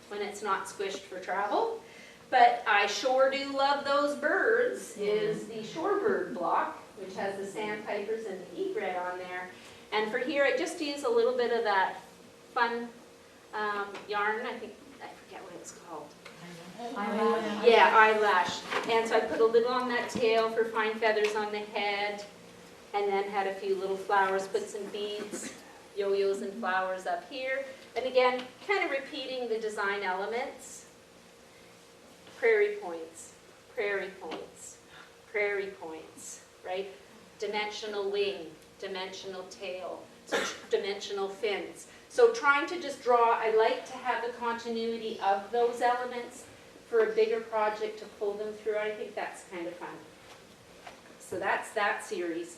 when it's not squished for travel, but I sure do love those birds, is the shorebird block, which has the sandpipers and the egret on there. And for here, I just use a little bit of that fun yarn. I forget what it's called. Eyelash. Yeah, eyelash. And so I put a little on that tail for fine feathers on the head, and then had a few little flowers, put some beads, yo-yos and flowers up here. And again, kind of repeating the design elements. Prairie points, prairie points, prairie points, right? Dimensional wing, dimensional tail, dimensional fins. So trying to just draw, I like to have the continuity of those elements for a bigger project to pull them through. I think that's kind of fun. So that's that series.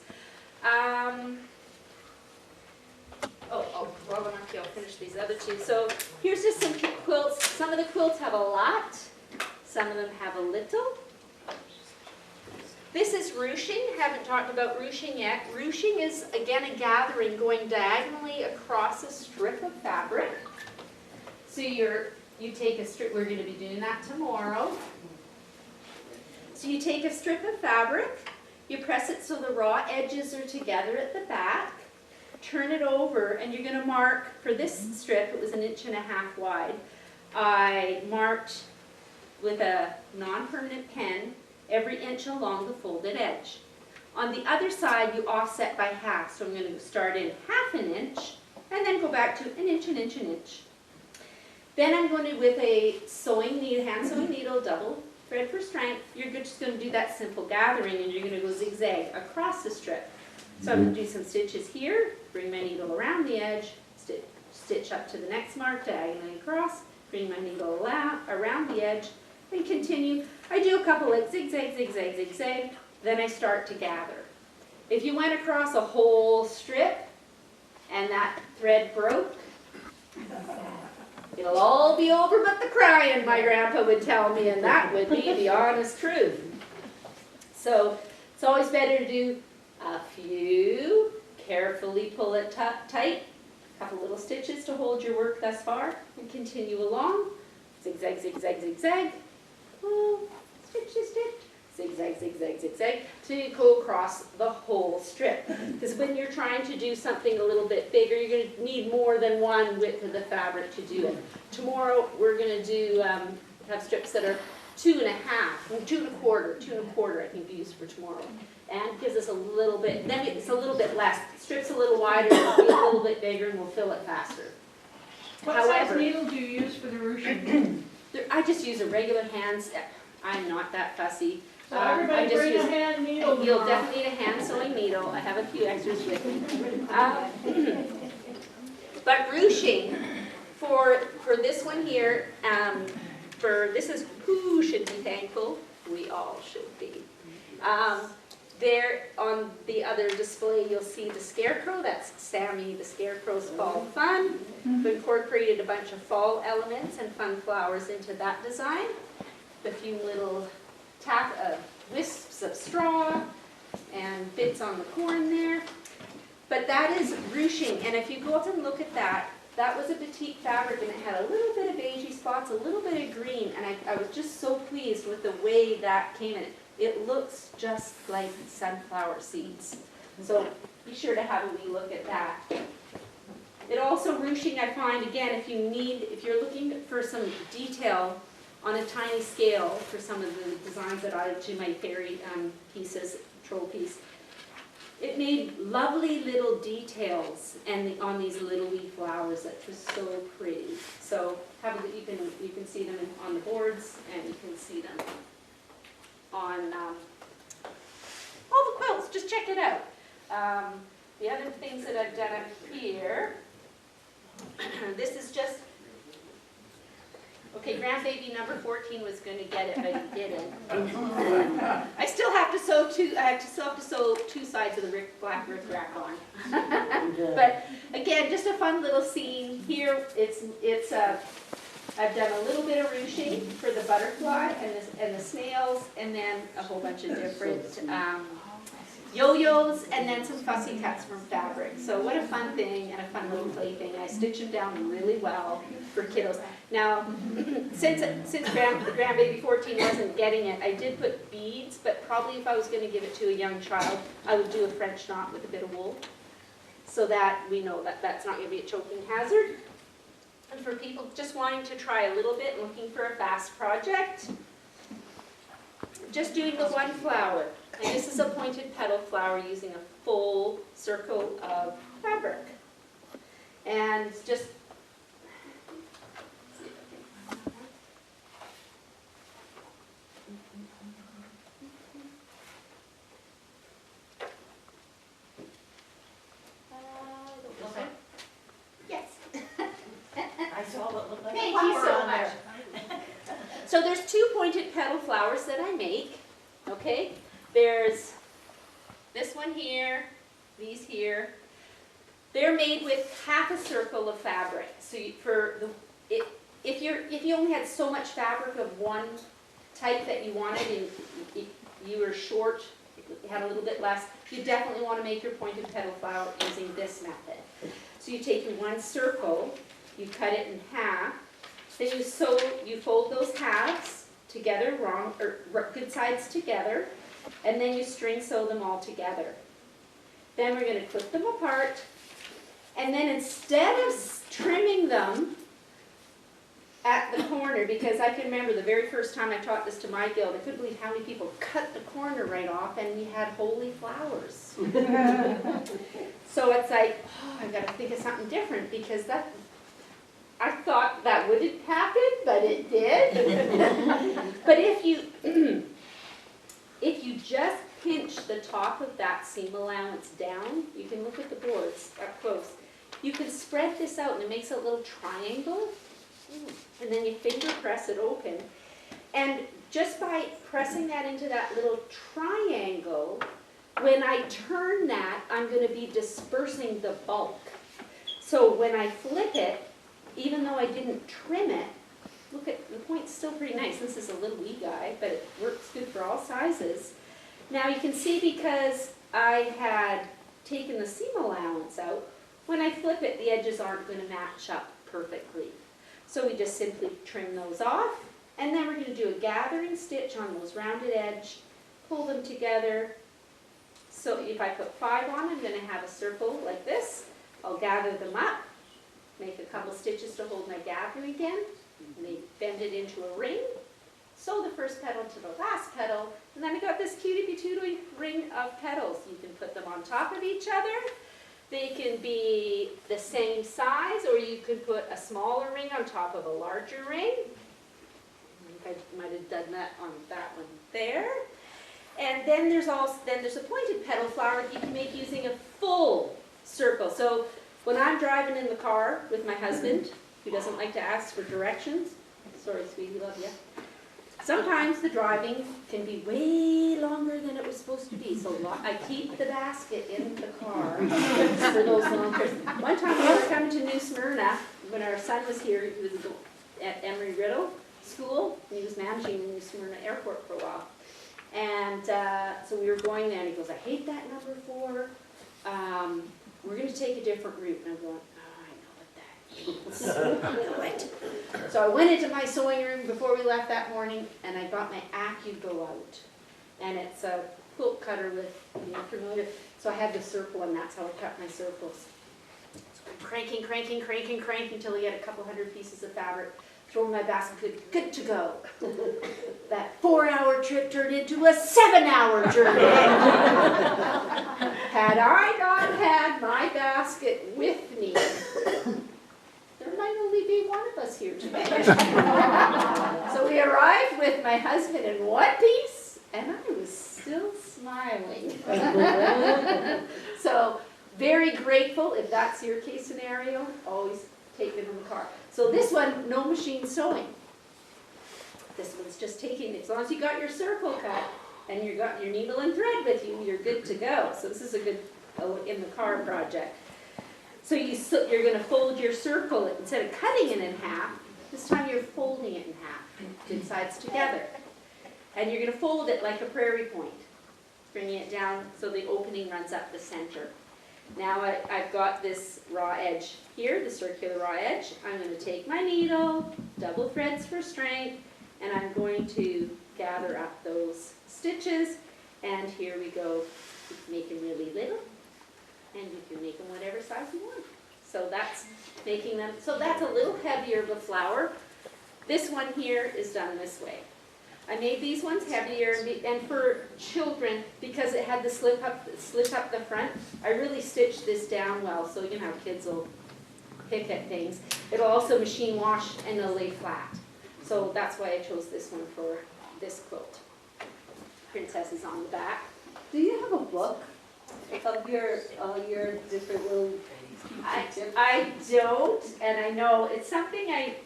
Well, I'll finish these other two. So here's just some quilts. Some of the quilts have a lot. Some of them have a little. This is ruching. Haven't talked about ruching yet. Ruching is, again, a gathering going diagonally across a strip of fabric. So you take a strip. We're going to be doing that tomorrow. So you take a strip of fabric. You press it so the raw edges are together at the back. Turn it over, and you're going to mark, for this strip, it was 1.5 inches wide. I marked with a non-permanent pen every inch along the folded edge. On the other side, you offset by half. So I'm going to start in 1/2 inch, and then go back to 1 inch, 1 inch, 1 inch. Then I'm going to, with a hand sewing needle, double thread for strength, you're just going to do that simple gathering, and you're going to go zigzag across the strip. So I'm gonna do some stitches here, bring my needle around the edge, stitch up to the next mark, diagonally across, bring my needle around the edge, and continue. I do a couple like zigzag, zigzag, zigzag, then I start to gather. If you went across a whole strip and that thread broke, it'll all be over but the crying, my grandpa would tell me, and that would be the honest truth. So it's always better to do a few, carefully pull it tight, a couple little stitches to hold your work thus far, and continue along. Zigzag, zigzag, zigzag, stitch, stitch, stitch, zigzag, zigzag, zigzag, till you go across the whole strip. Because when you're trying to do something a little bit bigger, you're going to need more than one width of the fabric to do it. Tomorrow we're going to do have strips that are 2 1/2, 2 1/4 I think we use for tomorrow. And gives us a little bit, then it's a little bit less. Strip's a little wider, it'll be a little bit bigger, and we'll fill it faster. What size However, needle do you use for the ruching? I just use a regular hand, I'm not that fussy. So I everybody just bring use- a hand needle You'll tomorrow. definitely need a hand sewing needle. I have a few extras with me. But ruching, for this one here, this is who should be thankful. We all should be. There on the other display, you'll see the scarecrow. That's Sammy the Scarecrow's Fall Fun. We incorporated a bunch of fall elements and fun flowers into that design. A few little wisps of straw and bits on the corn there. But that is ruching, and if you go up and look at that, that was a batik fabric, and it had a little bit of beigey spots, a little bit of green, and I was just so pleased with the way that came in. It looks just like sunflower seeds. So be sure to have a wee look at that. It also, ruching, I find, again, if you're looking for some detail on a tiny scale for some of the designs that I do, my fairy pieces, troll piece, it made lovely little details on these little wee flowers that was so pretty. So you can see them on the boards, and you can see them on all the quilts. Just check it out. The other things that I've done up here, this is just, okay, grandbaby number 14 was going to get it, but he didn't. I still have to sew two sides of the black rickrack on. But again, just a fun little scene here. I've done a little bit of ruching for the butterfly and the snails, and then a whole bunch of different yo-yos, and then some fussy cuts from fabric. So what a fun thing and a fun little plaything. I stitched them down really well for kiddos. Now, since grandbaby 14 wasn't getting it, I did put beads, but probably if I was going to give it to a young child, I would do a French knot with a bit of wool, so that we know that that's not going to be a choking hazard. And for people just wanting to try a little bit, looking for a fast project, just doing the one flower. And this is a pointed petal flower using a full circle of fabric. And just, yes. I saw what looked like a Thank you flower so on there. So there's 2 pointed petal flowers that I make, okay? There's this one here, these here. They're made with half a circle of fabric. So if you only had so much fabric of one type that you wanted, and you were short, you had a little bit less, you definitely want to make your pointed petal flower using this method. So you take your one circle, you cut it in half, then you fold those halves together, good sides together, and then you string sew them all together. Then we're going to clip them apart, and then instead of trimming them at the corner, because I can remember the very first time I taught this to my guild, I couldn't believe how many people cut the corner right off, and we had holy flowers. So it's like, oh, I've got to think of something different, because I thought that wouldn't happen, but it did. But if you just pinch the top of that seam allowance down, you can look at the boards up close. You can spread this out and it makes a little triangle, and then you finger press it open. And just by pressing that into that little triangle, when I turn that, I'm gonna be dispersing the bulk. So when I flip it, even though I didn't trim it, look at, the point's still pretty nice. This is a little wee guy, but it works good for all sizes. Now you can see because I had taken the seam allowance out, when I flip it, the edges aren't gonna match up perfectly. So we just simply trim those off, and then we're gonna do a gathering stitch on those rounded edge, pull them together. So if I put 5 on, I'm gonna have a circle like this. I'll gather them up, make a couple stitches to hold my gathering again, and they bend it into a ring. Sew the first petal to the last petal, and then I got this cutie patootie ring of petals. You can put them on top of each other. They can be the same size, or you could put a smaller ring on top of a larger ring. I think I might have done that on that one there. And then there's a pointed petal flower that you can make using a full circle. So when I'm driving in the car with my husband, who doesn't like to ask for directions, sorry sweetie, love ya. Sometimes the driving can be way longer than it was supposed to be, so I keep the basket in the car for those long trips. One time we were coming to New Smyrna, when our son was here, he was at Embry-Riddle School, and he was managing the New Smyrna Airport for a while. And so we were going there, and he goes, I hate that number 4. We're going to take a different route. And I'm going, so I went into my sewing room before we left that morning, and I got my AccuGo out. And it's a quilt cutter with, familiar. So I had the circle, and that's how I cut my circles. So I'm cranking until I get a couple hundred pieces of fabric. Throw in my basket, good to go. That 4-hour trip turned into a 7-hour journey. Had I not had my basket with me, there might only be one of us here today. So we arrived with my husband in one piece, and I was still smiling. So very grateful if that's your case scenario. Always take it in the car. So this one, no machine sewing. This one's just taking, as long as you got your circle cut and you got your needle and thread with you, you're good to go. So this is a good in the car project. So you're going to fold your circle, instead of cutting it in half, this time you're folding it in half, good sides together. And you're going to fold it like a prairie point, bringing it down so the opening runs up the center. Now I've got this raw edge here, the circular raw edge. I'm going to take my needle, double threads for strength, and I'm going to gather up those stitches. And here we go. You can make them really little, and you can make them whatever size you want. So that's making them, so that's a little heavier of a flower. This one here is done this way. I made these ones heavier, and for children, because it had the slip up the front, I really stitched this down well, so you know how kids will pick at things. It'll also machine wash and it'll lay flat. So that's why I chose this one for this quilt. Princess is on the back. Do you have a book of your different little I don't, and I know it's something I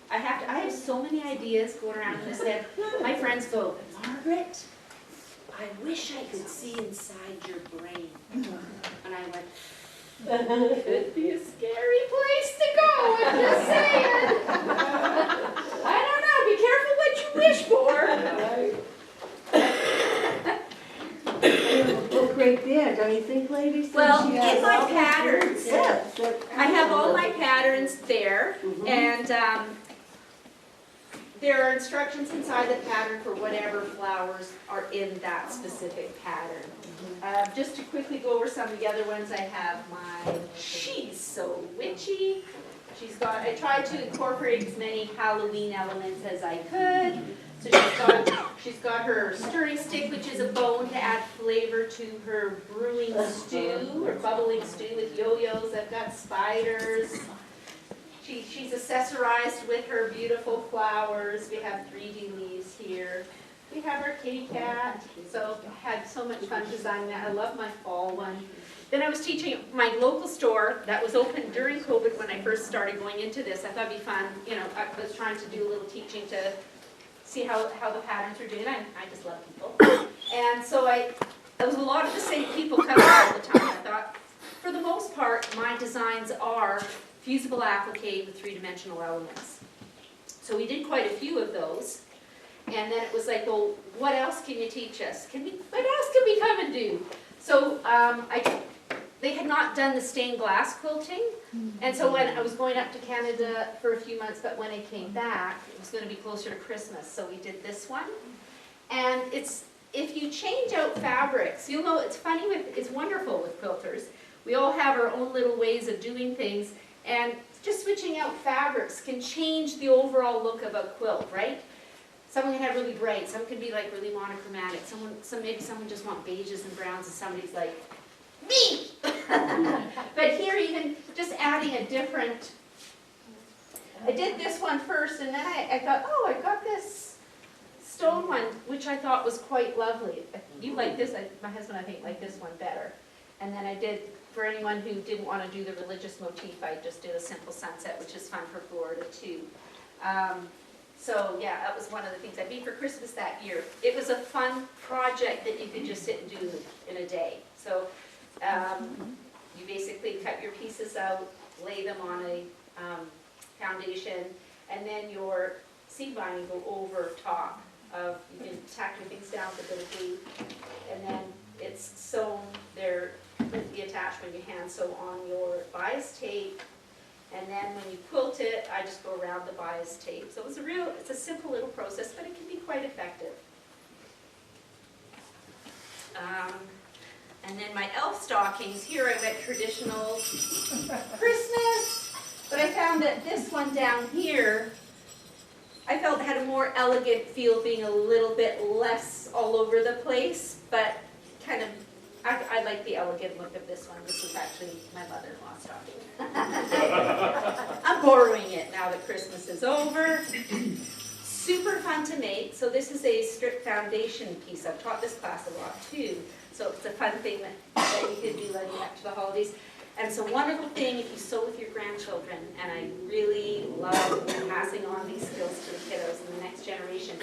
have so many ideas going around in this head. My friends go, Margaret, I wish I could see inside your brain. And I went, could be a scary place to go, I'm just saying. I don't know, be careful what you wish for. book right there, don't you think, ladies? Well, She has in my all those patterns, books. Yeah. I have all my patterns there, and there are instructions inside the pattern for whatever flowers are in that specific pattern. Just to quickly go over some of the other ones, I have my She's So Witchy. I tried to incorporate as many Halloween elements as I could. So she's got her stirring stick, which is a bone to add flavor to her brewing stew, or bubbling stew with yo-yos. I've got spiders. She's accessorized with her beautiful flowers. We have 3D leaves here. We have our kitty cat, so I had so much fun designing that. I love my fall one. Then I was teaching at my local store that was open during COVID when I first started going into this. I thought it'd be fun, you know, I was trying to do a little teaching to see how the patterns are doing. I just love people. And so it was a lot of the same people coming all the time. I thought, for the most part, my designs are fusible applique with three-dimensional elements. So we did quite a few of those. And then it was like, well, what else can you teach us? What else can we come and do? So they had not done the stained glass quilting. And so when I was going up to Canada for a few months, but when I came back, it was going to be closer to Christmas. So we did this one. And if you change out fabrics, you'll know it's wonderful with quilters. We all have our own little ways of doing things. And just switching out fabrics can change the overall look of a quilt, right? Someone can have really bright, some can be like really monochromatic, maybe someone just want beiges and browns and somebody's like, me! But here even just adding a different, I did this one first and then I thought, oh, I got this stone one, which I thought was quite lovely. You like this, my husband I think liked this one better. And then I did, for anyone who didn't want to do the religious motif, I just did a simple sunset, which is fun for Florida too. So yeah, that was one of the things I made for Christmas that year. It was a fun project that you could just sit and do in a day. So you basically cut your pieces out, lay them on a foundation, and then your seed binding go over top of, you can tack your things down with a bit of glue, and then it's sewn there with the attachment you hand sew on your bias tape. And then when you quilt it, I just go around the bias tape. So it's a simple little process, but it can be quite effective. And then my elf stockings, here I went traditional Christmas, but I found that this one down here, I felt had a more elegant feel, being a little bit less all over the place, but kind of, I like the elegant look of this one. This is actually my mother-in-law's stocking. I'm borrowing it now that Christmas is over. Super fun to make. So this is a strip foundation piece. I've taught this class a lot too. So it's a fun thing that you can do leading up to the holidays. And it's a wonderful thing if you sew with your grandchildren. And I really love passing on these skills to the kiddos in the next generation.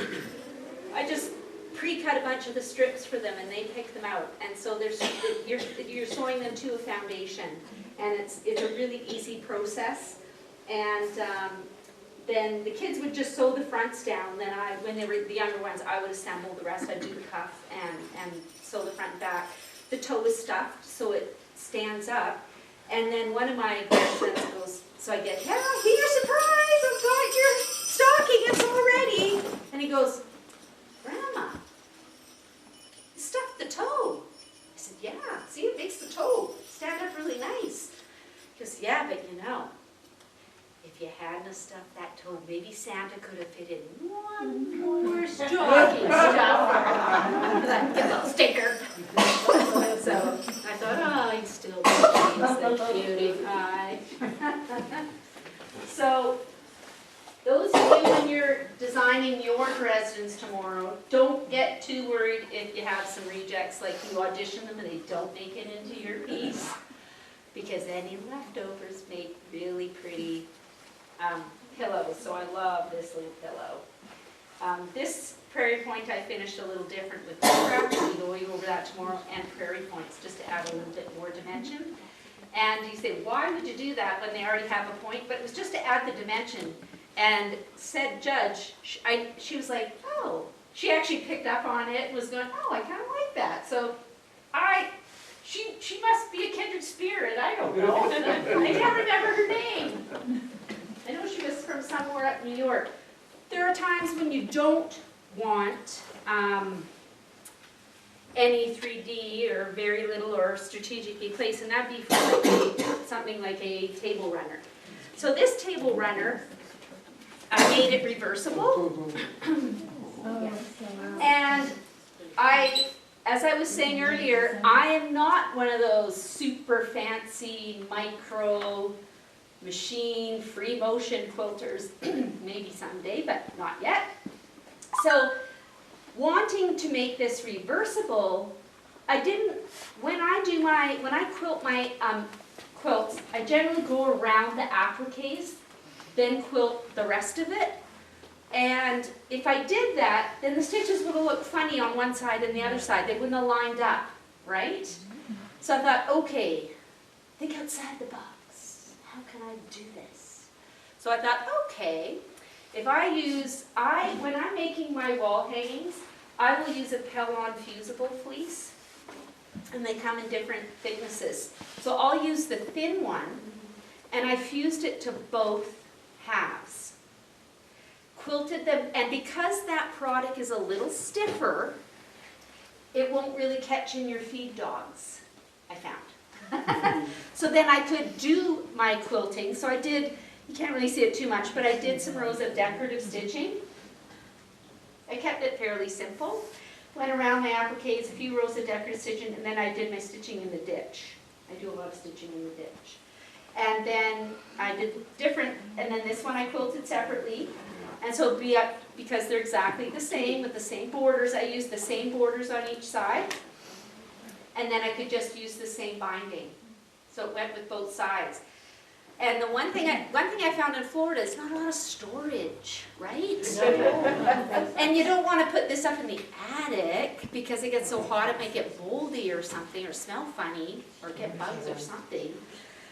I just pre-cut a bunch of the strips for them and they pick them out. And so you're sewing them to a foundation. And it's a really easy process. And then the kids would just sew the fronts down. Then when they were the younger ones, I would assemble the rest. I'd do the cuff and sew the front and back. The toe is stuffed so it stands up. And then one of my grandsons goes, so I get, yeah, here, surprise, I've got your stocking, it's all ready. And he goes, Grandma, you stuffed the toe. I said, yeah, see, it makes the toe stand up really nice. He goes, yeah, but you know, if you hadn't have stuffed that toe, maybe Santa could have fit in one more stocking stuff. Get a little stinker. So I thought, oh, he's still the cutie pie. So those of you when you're designing your Dresdens tomorrow, don't get too worried if you have some rejects, like you audition them and they don't make it into your piece, because any leftovers make really pretty pillows. So I love this little pillow. This prairie point I finished a little different with woodcraft. We'll be going over that tomorrow, and prairie points just to add a little bit more dimension. And you say, why would you do that when they already have a point? But it was just to add the dimension. And said judge, she was like, oh, she actually picked up on it and was going, oh, I kind of like that. So she must be a kindred spirit, I don't know. I can't remember her name. I know she was from somewhere up New York. There are times when you don't want any 3D or very little or strategically placed, and that'd be for something like a table runner. So this table runner, I made it reversible. And as I was saying earlier, I am not one of those super fancy micro machine free motion quilters. Maybe someday, but not yet. So wanting to make this reversible, when I quilt my quilts, I generally go around the appliques, then quilt the rest of it. And if I did that, then the stitches would have looked funny on one side and the other side. They wouldn't have lined up, right? So I thought, okay, think outside the box. How can I do this? So I thought, okay, if when I'm making my wall hangings, I will use a Pellon fusible fleece, and they come in different thicknesses. So I'll use the thin one, and I fused it to both halves. Quilted them, and because that product is a little stiffer, it won't really catch in your feed dogs, I found. So then I could do my quilting. So I did, you can't really see it too much, but I did some rows of decorative stitching. I kept it fairly simple. Went around my appliques, a few rows of decorative stitching, and then I did my stitching in the ditch. I do a lot of stitching in the ditch. And then I did different, and then this one I quilted separately. And so because they're exactly the same, with the same borders, I used the same borders on each side. And then I could just use the same binding. So it went with both sides. And the one thing I found in Florida is not a lot of storage, right? And you don't want to put this up in the attic because it gets so hot it might get moldy or something, or smell funny, or get bugs or something.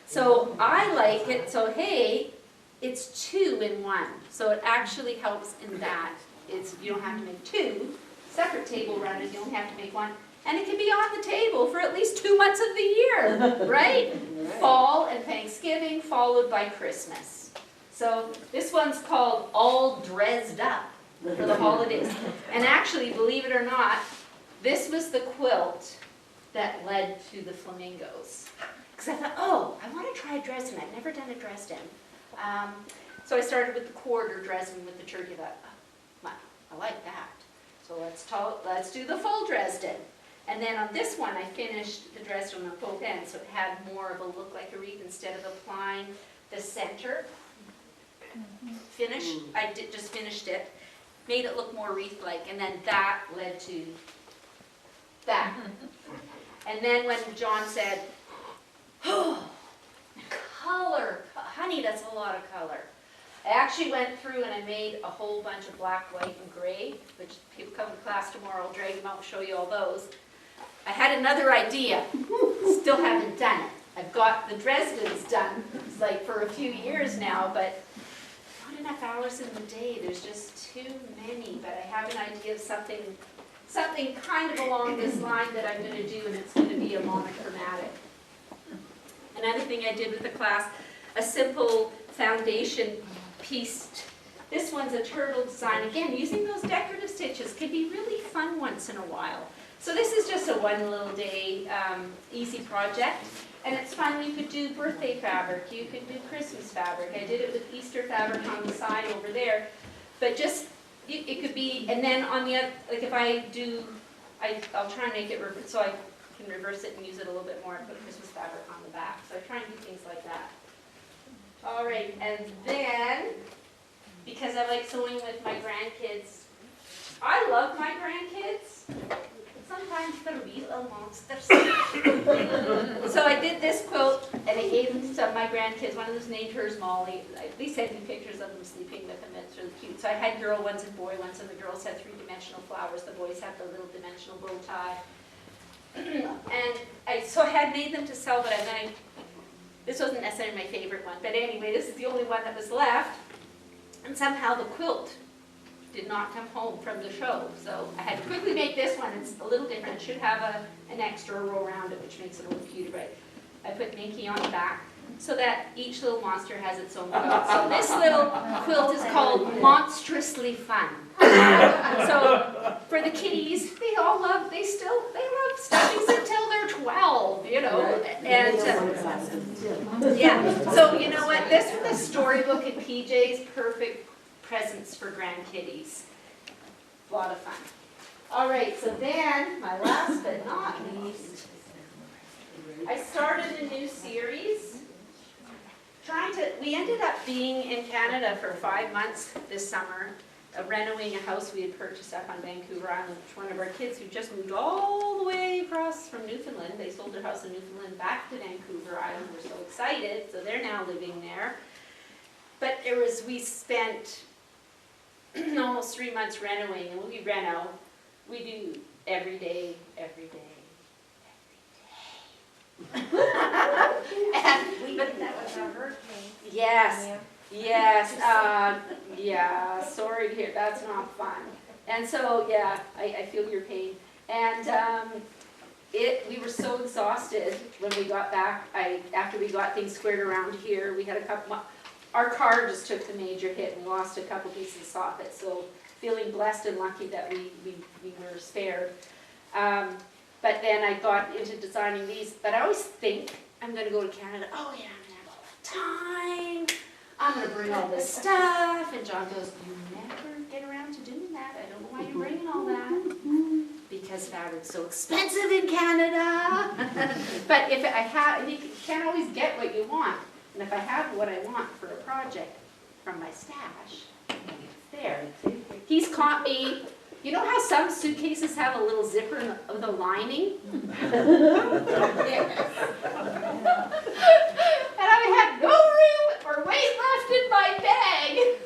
So I like it, so hey, it's 2 in 1. So it actually helps in that. You don't have to make 2 separate table runners, you only have to make 1. And it can be on the table for at least 2 months of the year, right? Fall and Thanksgiving, followed by Christmas. So this one's called All Dressed Up for the holidays. And actually, believe it or not, this was the quilt that led to the flamingos. Because I thought, oh, I want to try a Dresden. I've never done a Dresden. So I started with the quarter Dresden with the turkey. I thought, I like that. So let's do the full Dresden. And then on this one, I finished the Dresden on both ends, so it had more of a look like a wreath instead of applying the center. Just finished it, made it look more wreath-like, and then that led to that. And then when John said, oh, color, honey, that's a lot of color. I actually went through and I made a whole bunch of black, white, and gray, which people come to class tomorrow, I'll drag them out and show you all those. I had another idea, still haven't done it. I've got the Dresdens done, it's like for a few years now, but not enough hours in the day, there's just too many. But I have an idea of something kind of along this line that I'm going to do, and it's going to be a monochromatic. Another thing I did with the class, a simple foundation piece. This one's a turtle design. Again, using those decorative stitches can be really fun once in a while. So this is just a one little day easy project. And it's fun. You could do birthday fabric. You could do Christmas fabric. I did it with Easter fabric on the side over there. But just, it could be, and then on the other, like if I do, I'll try and make it reverse, so I can reverse it and use it a little bit more and put Christmas fabric on the back. So I try and do things like that. All right, and then, because I like sewing with my grandkids, I love my grandkids. Sometimes they're real monsters. So I did this quilt, and I gave them to my grandkids. One of them's named hers Molly. They sent me pictures of them sleeping with them. It's really cute. So I had girl ones and boy ones, and the girls had 3-dimensional flowers. The boys had the little dimensional bow tie. And so I had made them to sell, but this wasn't necessarily my favorite one. But anyway, this is the only one that was left. And somehow the quilt did not come home from the show. So I had to quickly make this one. It's a little different. It should have an extra row around it, which makes it a little cuter, right? I put Minky on the back so that each little monster has its own quilt. So this little quilt is called Monstrously Fun. So for the kitties, they love stuffings until they're 12, you know. And yeah, so you know what? This was a storybook at PJ's, perfect presents for grandkitties. A lot of fun. All right, so then, my last but not least, I started a new series. We ended up being in Canada for 5 months this summer, renovating a house we had purchased up on Vancouver Island, which one of our kids who just moved all the way across from Newfoundland, they sold their house in Newfoundland back to Vancouver Island, we're so excited, so they're now living there. But we spent almost 3 months renovating, and when we reno, we do every day. That was a hurricane. Yes, yes, yeah, sorry to hear, that's not fun. And so, yeah, I feel your pain. And we were so exhausted when we got back, after we got things squared around here, we had a couple, our car just took the major hit and we lost a couple pieces of soffit, so feeling blessed and lucky that we were spared. But then I got into designing these, but I always think I'm gonna go to Canada, oh yeah, I'm gonna have all the time, I'm gonna bring all this stuff, and John goes, you never get around to doing that, I don't know why you're bringing all that. Because fabric's so expensive in Canada. But if I have, you can't always get what you want, and if I have what I want for a project from my stash, it's there. He's caught me. You know how some suitcases have a little zipper in the lining? And I had no room or weight left in my bag.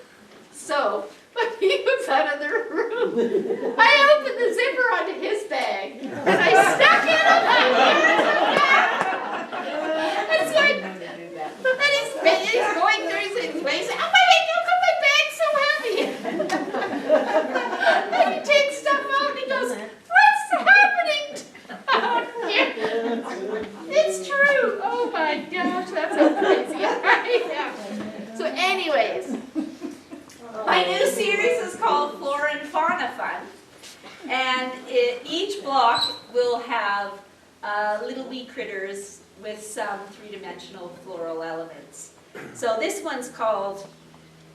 So, when he was out of the room, I opened the zipper onto his bag, and I stuck it on my bag. It's like, and he's going through his ways, oh my God, my bag's so heavy. And he takes stuff out and he goes, what's happening down here? It's true. Oh my gosh, that's so crazy. Yeah. So anyways, my new series is called Flora and Fauna Fun. And each block will have little wee critters with some three-dimensional floral elements. So this one's called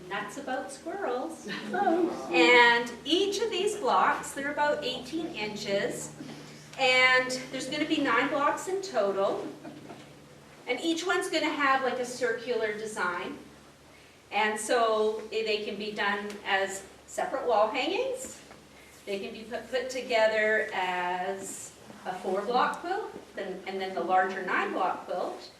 Nuts About Squirrels. And each of these blocks, they're about 18 inches. And there's going to be 9 blocks in total. And each one's going to have like a circular design. And so they can be done as separate wall hangings. They can be put together as a 4-block quilt, and then the larger 9-block quilt.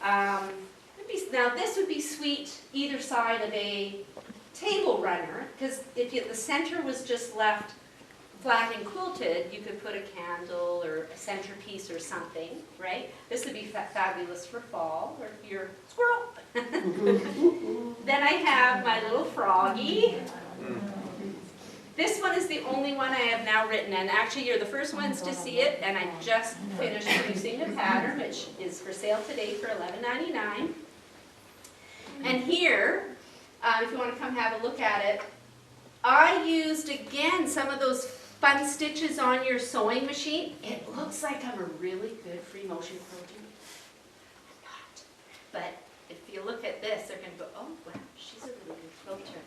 Now this would be sweet either side of a table runner, because if the center was just left flat and quilted, you could put a candle or a centerpiece or something, right? This would be fabulous for fall, or if you're squirrel. Then I have my little froggy. This one is the only one I have now written, and actually you're the first ones to see it, and I just finished producing the pattern, which is for sale today for $11.99. And here, if you want to come have a look at it, I used, again, some of those fun stitches on your sewing machine. It looks like I'm a really good free motion quilter. I'm not. But if you look at this, they're going to go, oh, wow, she's a really good quilter.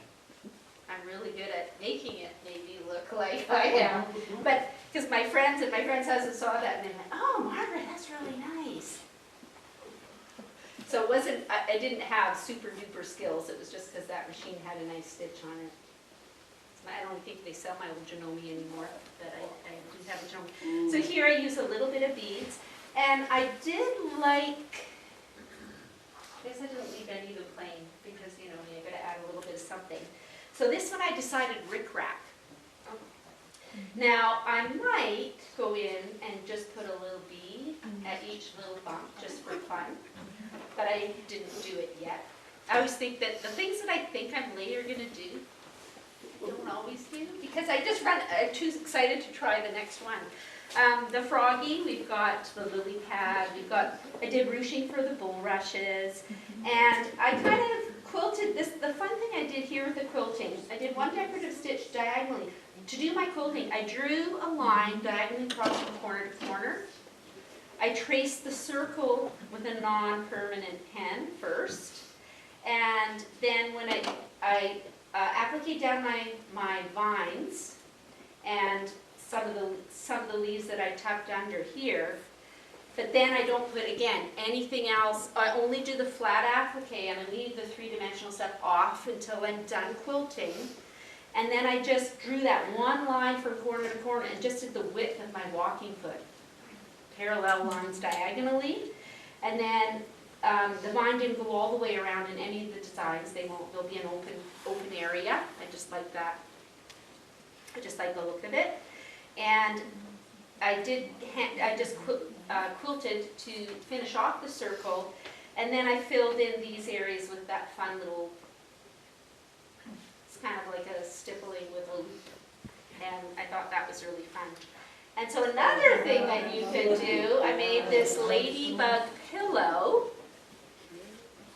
I'm really good at making it maybe look like I am. But, because my friends and my friend's husband saw that and they went, oh, Margaret, that's really nice. So it wasn't, I didn't have super duper skills. It was just because that machine had a nice stitch on it. I don't think they sell my old Janome anymore, but I do have a Janome. So here I use a little bit of beads. And I did like, I guess I didn't leave any of them plain because, you know, you got to add a little bit of something. So this one I decided rickrack. Now I might go in and just put a little bead at each little bump just for fun, but I didn't do it yet. I always think that the things that I think I'm later going to do, don't always do, because I'm too excited to try the next one. The froggy, we've got the lily pad, I did ruching for the bulrushes, and I kind of quilted this. The fun thing I did here with the quilting, I did one decorative stitch diagonally. To do my quilting, I drew a line diagonally across from corner to corner. I traced the circle with a non-permanent pen first, and then when I appliqued down my vines and some of the leaves that I tucked under here. But then I don't put, again, anything else. I only do the flat applique and I leave the three-dimensional stuff off until I'm done quilting. And then I just drew that one line from corner to corner and just did the width of my walking foot. Parallel lines diagonally. And then the vine didn't go all the way around in any of the designs. There'll be an open area. I just like that. I just like the look of it. And I just quilted to finish off the circle. And then I filled in these areas with that fun little, it's kind of like a stippling with a loop. And I thought that was really fun. And so another thing that you could do, I made this ladybug pillow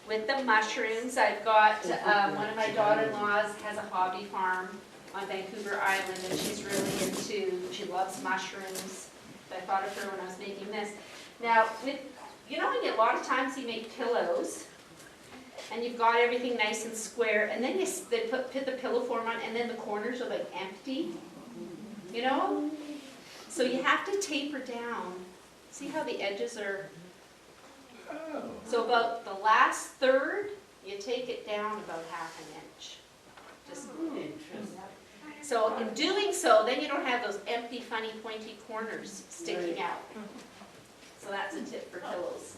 with the mushrooms. I've got, one of my daughter-in-laws has a hobby farm on Vancouver Island, and she's really she loves mushrooms. I thought of her when I was making this. Now, a lot of times you make pillows, and you've got everything nice and square, and then they put the pillow form on, and then the corners are like empty, So you have to taper down. See how the edges are? So about the last third, you take it down about half an inch. So in doing so, then you don't have those empty, funny, pointy corners sticking out. So that's a tip for pillows.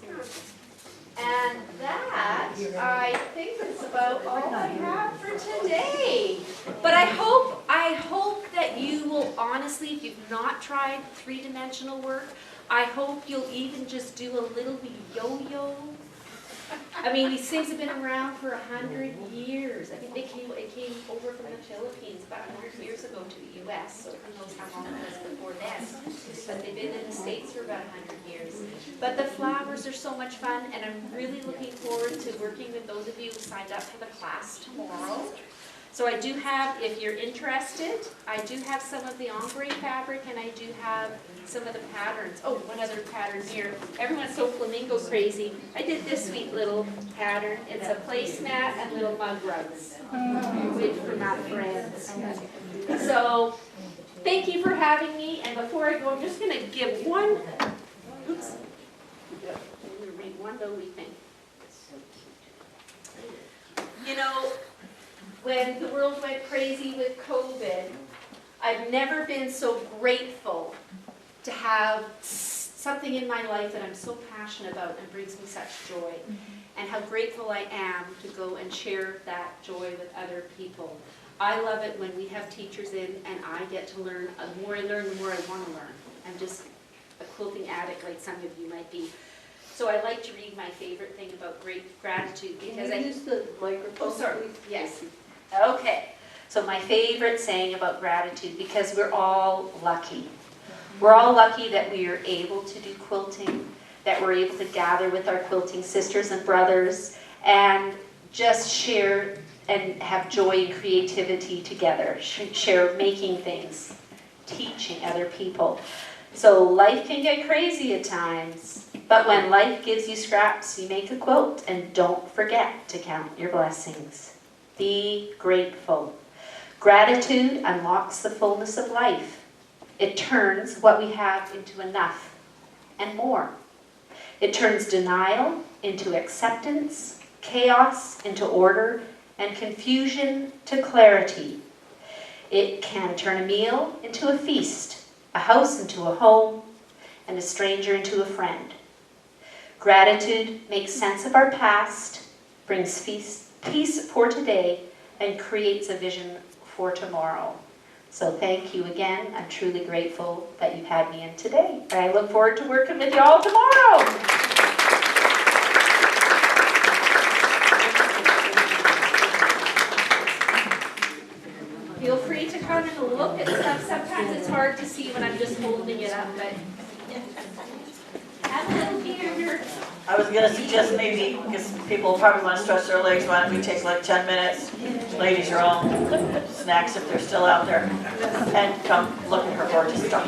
And that, I think, is about all I have for today. But I hope that you will honestly, if you've not tried three-dimensional work, I hope you'll even just do a little wee yo-yo. I mean, these things have been around for 100 years. I think it came over from the Philippines about 100 years ago to the U.S., so who knows how long it was before then. But they've been in the States for about 100 years. But the flowers are so much fun, and I'm really looking forward to working with those of you who signed up for the class tomorrow. So I do have, if you're interested, I do have some of the ombre fabric, and I do have some of the patterns. Oh, one other pattern here. Everyone's so flamingo crazy. I did this sweet little pattern. It's a placemat and little mug rugs. Wait for my friends. So, thank you for having me. And before I go, I'm just going to give one, oops. I'm going to read one little thing. When the world went crazy with COVID, I've never been so grateful to have something in my life that I'm so passionate about and brings me such joy. And how grateful I am to go and share that joy with other people. I love it when we have teachers in and I get to learn. The more I learn, the more I want to learn. I'm just a quilting addict like some of you might be. So I like to read my favorite thing about great gratitude because Can you use the microphone, Oh, sorry. please? Yes. Okay. So my favorite saying about gratitude, because we're all lucky. We're all lucky that we are able to do quilting, that we're able to gather with our quilting sisters and brothers and just share and have joy and creativity together, share making things, teaching other people. So life can get crazy at times, but when life gives you scraps, you make a quilt, and don't forget to count your blessings. Be grateful. Gratitude unlocks the fullness of life. It turns what we have into enough and more. It turns denial into acceptance, chaos into order, and confusion to clarity. It can turn a meal into a feast, a house into a home, and a stranger into a friend. Gratitude makes sense of our past, brings peace for today, and creates a vision for tomorrow. So thank you again. I'm truly grateful that you've had me in today. And I look forward to working with you all tomorrow. Feel free to come and look at stuff. Sometimes it's hard to see when I'm just holding it up, but have a little peek. I was gonna suggest maybe, because people probably want to stretch their legs, why don't we take like 10 minutes? Ladies your own snacks if they're still out there, and come look at her gorgeous stuff.